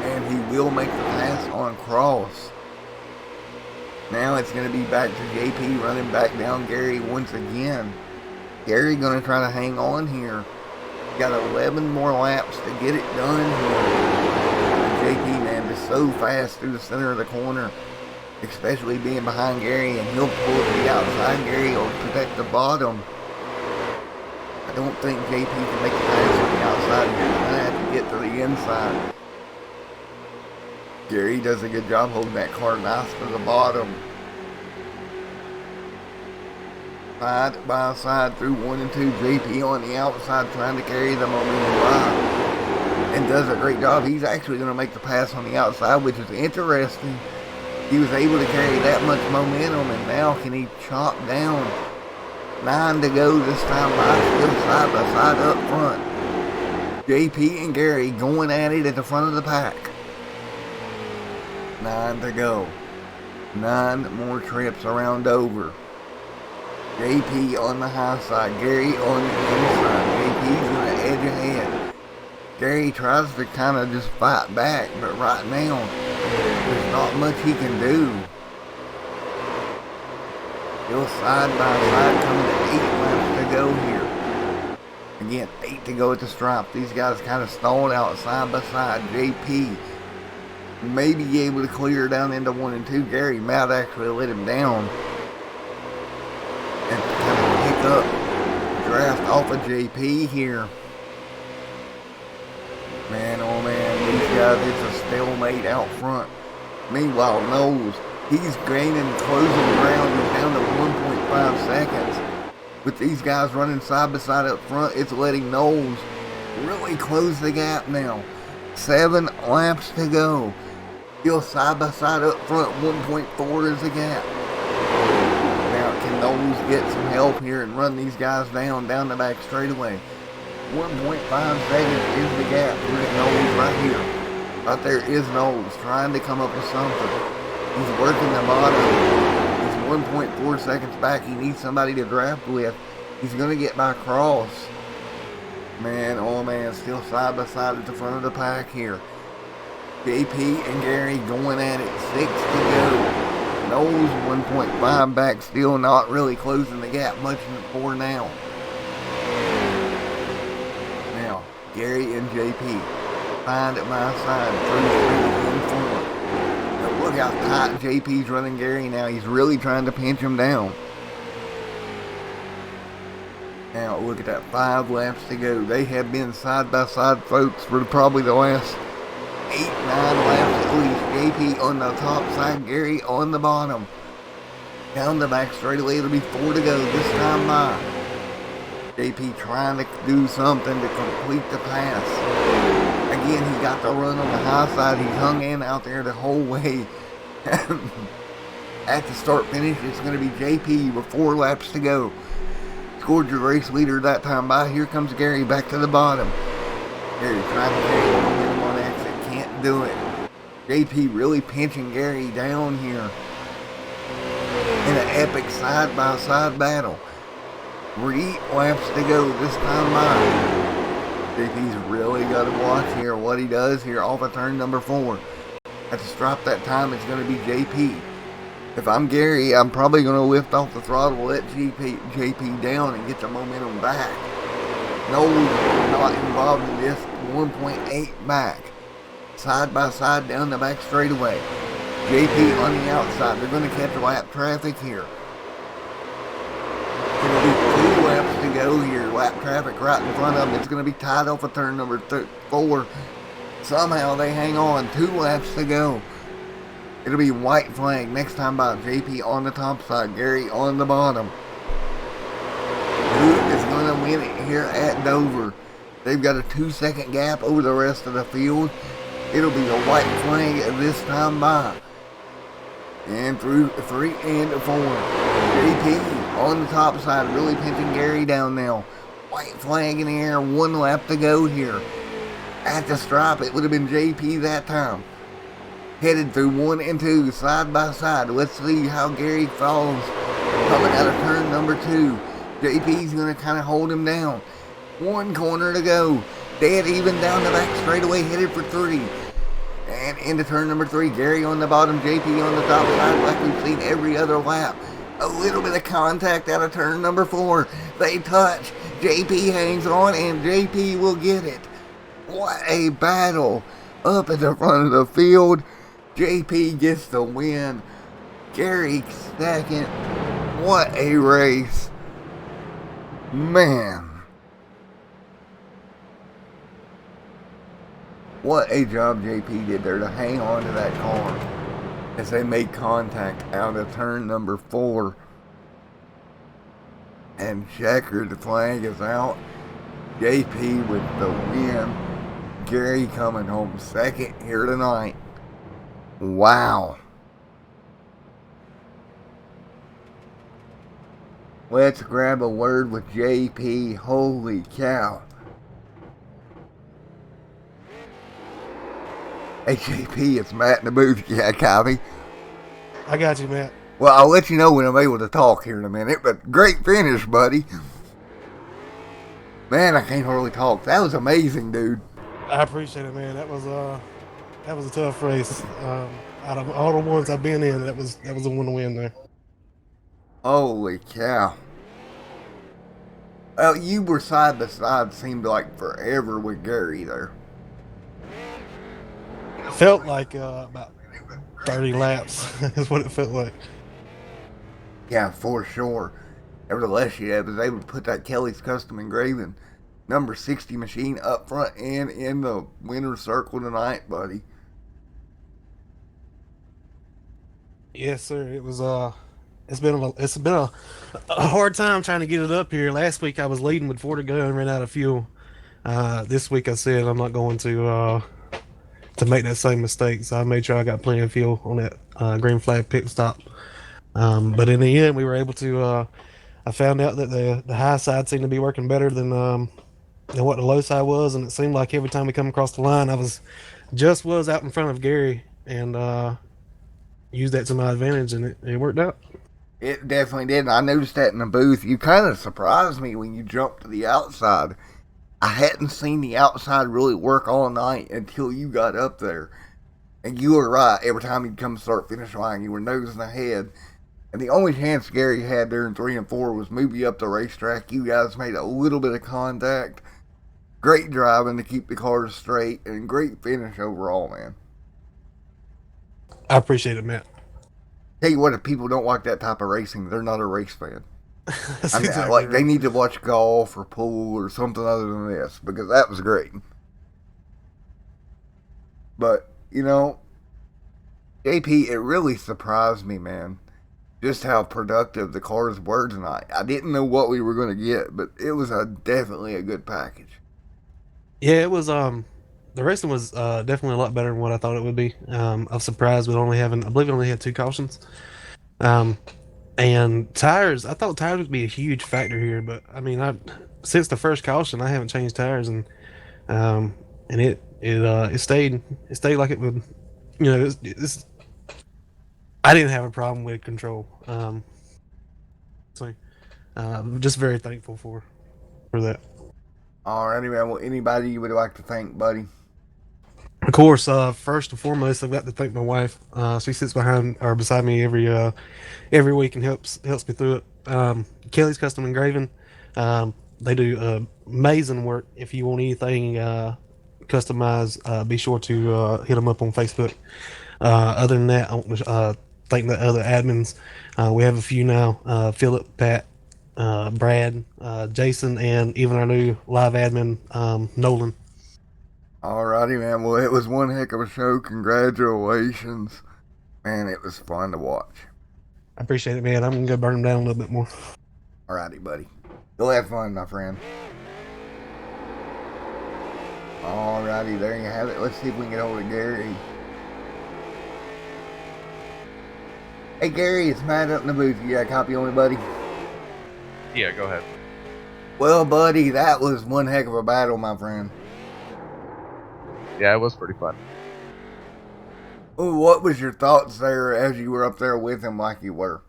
And he will make the pass on Cross. Now it's going to be back to JP running back down Gary once again. Gary going to try to hang on here. Got 11 more laps to get it done here. JP, man, is so fast through the center of the corner, especially being behind Gary, and he'll pull to the outside. Gary will protect the bottom. I don't think JP can make the pass on the outside. He's going to have to get to the inside. Gary does a good job holding that car nice to the bottom. Side by side through 1 and 2. JP on the outside trying to carry the momentum by. And does a great job. He's actually going to make the pass on the outside, which is interesting. He was able to carry that much momentum, and now can he chop down? 9 to go this time by, still side by side up front. JP and Gary going at it at the front of the pack. 9 to go. 9 more trips around Dover. JP on the high side, Gary on the inside. JP's going to edge ahead. Gary tries to kind of just fight back, but right now, there's not much he can do. Still side by side, coming to 8 laps to go here. Again, 8 to go at the stripe. These guys kind of stalled out side by side. JP may be able to clear down into 1 and 2. Gary might actually let him down and kind of pick up draft off of JP here. Man, oh man, these guys, it's a stalemate out front. Meanwhile, Knowles, he's gaining closing ground. He's down to 1.5 seconds. With these guys running side by side up front, it's letting Knowles really close the gap now. 7 laps to go. Still side by side up front, 1.4 is the gap. Now, can Knowles get some help here and run these guys down the back straightaway? 1.5 seconds is the gap. Here's Knowles right here. Right there is Knowles trying to come up with something. He's working the bottom. He's 1.4 seconds back. He needs somebody to draft with. He's going to get by Cross. Man, oh man, still side by side at the front of the pack here. JP and Gary going at it, 6 to go. Knowles 1.5 back, still not really closing the gap much for now. Now, Gary and JP find at my side, 3 in front. Now look how tight JP's running Gary now. He's really trying to pinch him down. Now look at that, 5 laps to go. They have been side by side, folks, for probably the last 8, 9 laps at least. JP on the top side, Gary on the bottom. Down the back straightaway, it'll be 4 to go this time by. JP trying to do something to complete the pass. again, he got the run on the high side. He hung in out there the whole way. At the start finish, it's going to be JP with 4 laps to go. Scored your race leader that time by. Here comes Gary back to the bottom. Gary trying to carry him on exit. Can't do it. JP really pinching Gary down here in an epic side-by-side battle. 3 laps to go this time by. JP's really got to watch here what he does here off of turn number 4. At the stripe that time, it's going to be JP. If I'm Gary, I'm probably going to lift off the throttle, let JP down, and get the momentum back. No, not involved in this. 1.8 back. Side by side down the back straightaway. JP on the outside. They're going to catch lap traffic here. It'll be 2 laps to go here. Lap traffic right in front of them. It's going to be tied off of turn number 4. Somehow they hang on. 2 laps to go. It'll be white flag next time by. JP on the top side. Gary on the bottom. Who is going to win it here at Dover? They've got a 2-second gap over the rest of the field. It'll be the white flag this time by. And through 3 and 4. JP on the top side, really pinching Gary down now. White flag in the air, 1 lap to go here. At the stripe, it would have been JP that time. Headed through 1 and 2, side by side. Let's see how Gary falls. Coming out of turn number 2. JP's going to kind of hold him down. 1 corner to go. Dead even down the back straightaway, headed for 3. And into turn number 3. Gary on the bottom, JP on the top side, like we've seen every other lap. A little bit of contact out of turn number 4. They touch. JP hangs on, and JP will get it. What a battle up at the front of the field. JP gets the win. Gary second. What a race. Man. What a job JP did there to hang on to that car as they made contact out of turn number 4. And checkered flag is out. JP with the win. Gary coming home second here tonight. Wow. Let's grab a word with JP. Holy cow. Hey JP, it's Matt in the booth. Yeah, copy. I got you, Matt. Well, I'll let you know when I'm able to talk here in a minute, but great finish, buddy. Man, I can't hardly talk. That was amazing, dude. I appreciate it, man. That was a tough race. Out of all the ones I've been in, that was the one to win there. Holy cow. Well, you were side by side, seemed like forever with Gary there. Felt like about 30 laps is what it felt like. Yeah, for sure. Nevertheless, you was able to put that Kelly's Custom Engraving number 60 machine up front and in the winner's circle tonight, buddy. Yes, sir. It was it's been a hard time trying to get it up here. Last week I was leading with 4 to go and ran out of fuel. This week I said I'm not going to make that same mistake, so I made sure I got plenty of fuel on that green flag pit stop. But in the end, we were able to. I found out that the high side seemed to be working better than what the low side was, and it seemed like every time we come across the line, I was out in front of Gary and used that to my advantage, and it worked out. It definitely did. I noticed that in the booth. You kind of surprised me when you jumped to the outside. I hadn't seen the outside really work all night until you got up there. And you were right. Every time you'd come start finish line, you were nosing ahead. And the only chance Gary had there in 3 and 4 was move you up the racetrack. You guys made a little bit of contact. Great driving to keep the cars straight. And great finish overall, man. I appreciate it, Matt. Tell you what, if people don't like that type of racing, they're not a race fan. That's I mean, exactly like right. they need to watch golf or pool or something other than this, because that was great. But, you know, JP, it really surprised me, man, just how productive the cars were tonight. I didn't know what we were going to get, but it was definitely a good package. Yeah, it was the racing was definitely a lot better than what I thought it would be. I was surprised with only having, I believe, it only had 2 cautions. Um, and tires, I thought tires would be a huge factor here, but I mean, I since the first caution, I haven't changed tires, um, and it stayed like it would. You know, I didn't have a problem with control. So I'm just very thankful for that. Alrighty, man. Well, anybody you would like to thank, buddy? Of course, first and foremost, I've got to thank my wife. She sits behind or beside me every week and helps me through it. Kelly's Custom Engraving, they do amazing work. If you want anything customized, be sure to hit them up on Facebook. Other than that, I want to thank the other admins. We have a few now: Philip, Pat, Brad, Jason, and even our new live admin, Nolan. Alrighty, man. Well, it was one heck of a show. Congratulations. Man, it was fun to watch. I appreciate it, man. I'm gonna go burn them down a little bit more. Alrighty, buddy. Go have fun, my friend. Alrighty, there you have it. Let's see if we can get hold of Gary. Hey, Gary, it's Matt up in the booth. You got a copy on me, buddy? Yeah, go ahead. Well, buddy, that was one heck of a battle, my friend. Yeah, it was pretty fun. Ooh, what was your thoughts there as you were up there with him like you were?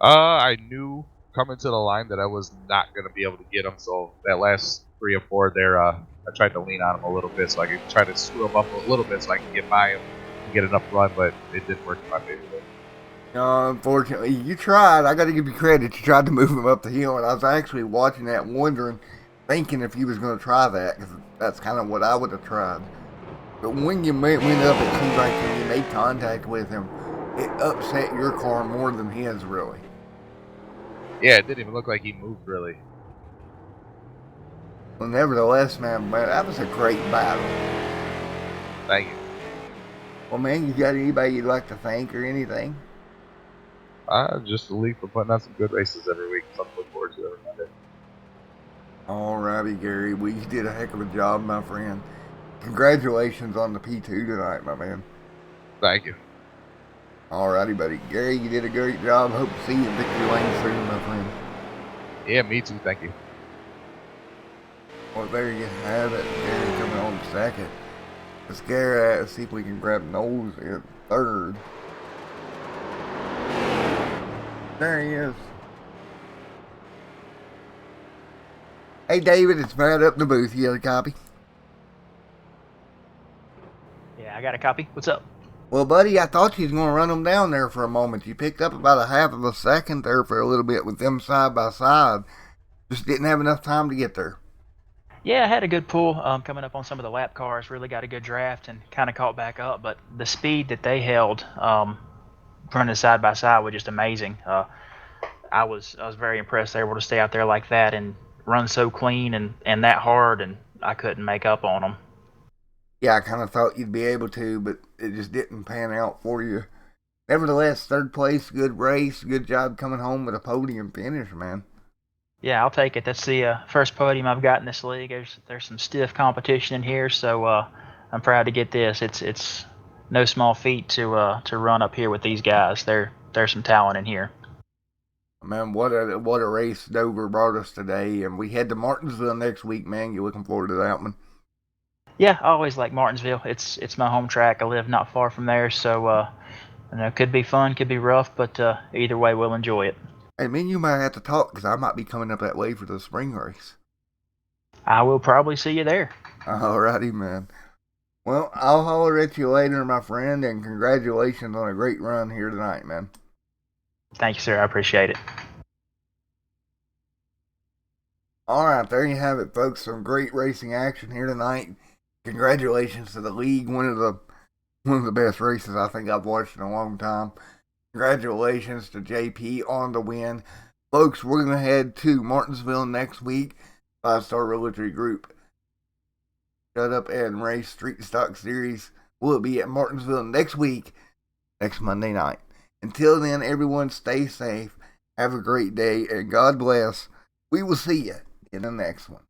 I knew coming to the line that I was not going to be able to get him, so that last 3 or 4 there, I tried to lean on him a little bit so I could try to screw him up a little bit so I could get by him and get enough run, but it didn't work in my favor. Unfortunately, you tried. I got to give you credit. You tried to move him up the hill, and I was actually watching that, wondering, thinking if you was going to try that, because that's kind of what I would have tried. But when you went up, it seemed like when you made contact with him, it upset your car more than his, really. Yeah, it didn't even look like he moved, really. Well, nevertheless, man, that was a great battle. Thank you. Well, man, you got anybody you'd like to thank or anything? Just the league for putting on some good races every week. Something to look forward to every Monday. Alrighty, Gary. Well, you did a heck of a job, my friend. Congratulations on the P2 tonight, my man. Thank you. Alrighty, buddy. Gary, you did a great job. Hope to see you in victory lane soon, my friend. Yeah, me too. Thank you. Well, there you have it. Gary coming on second. Let's Gary, see if we can grab Knowles in third. There he is. Hey, David, it's Matt up in the booth. You got a copy? Yeah, I got a copy. What's up? Well, buddy, I thought you was going to run them down there for a moment. You picked up about a half of a second there for a little bit with them side by side. Just didn't have enough time to get there. Yeah, I had a good pull coming up on some of the lap cars. Really got a good draft and kind of caught back up. But the speed that they held running side by side was just amazing. I was very impressed. They were able to stay out there like that and run so clean and that hard, and I couldn't make up on them. Yeah, I kind of thought you'd be able to, but it just didn't pan out for you. Nevertheless, third place, good race, good job coming home with a podium finish, man. Yeah, I'll take it. That's the first podium I've got in this league. There's some stiff competition in here, so I'm proud to get this. It's no small feat to run up here with these guys. There's some talent in here. Man, what a race Dover brought us today, and we head to Martinsville next week, man. You looking forward to that one? Yeah, I always like Martinsville. It's my home track. I live not far from there, so could be fun, could be rough, but either way, we'll enjoy it. Hey, me and you might have to talk, because I might be coming up that way for the spring race. I will probably see you there. Alrighty, man. Well, I'll holler at you later, my friend, and congratulations on a great run here tonight, man. Thank you, sir. I appreciate it. Alright, there you have it, folks. Some great racing action here tonight. Congratulations to the league. One of the best races I think I've watched in a long time. Congratulations to JP on the win. Folks, we're going to head to Martinsville next week. 5-Star Realty Group. Shut Up and Race Street Stock Series will be at Martinsville next week, next Monday night. Until then, everyone stay safe. Have a great day, and God bless. We will see you in the next one.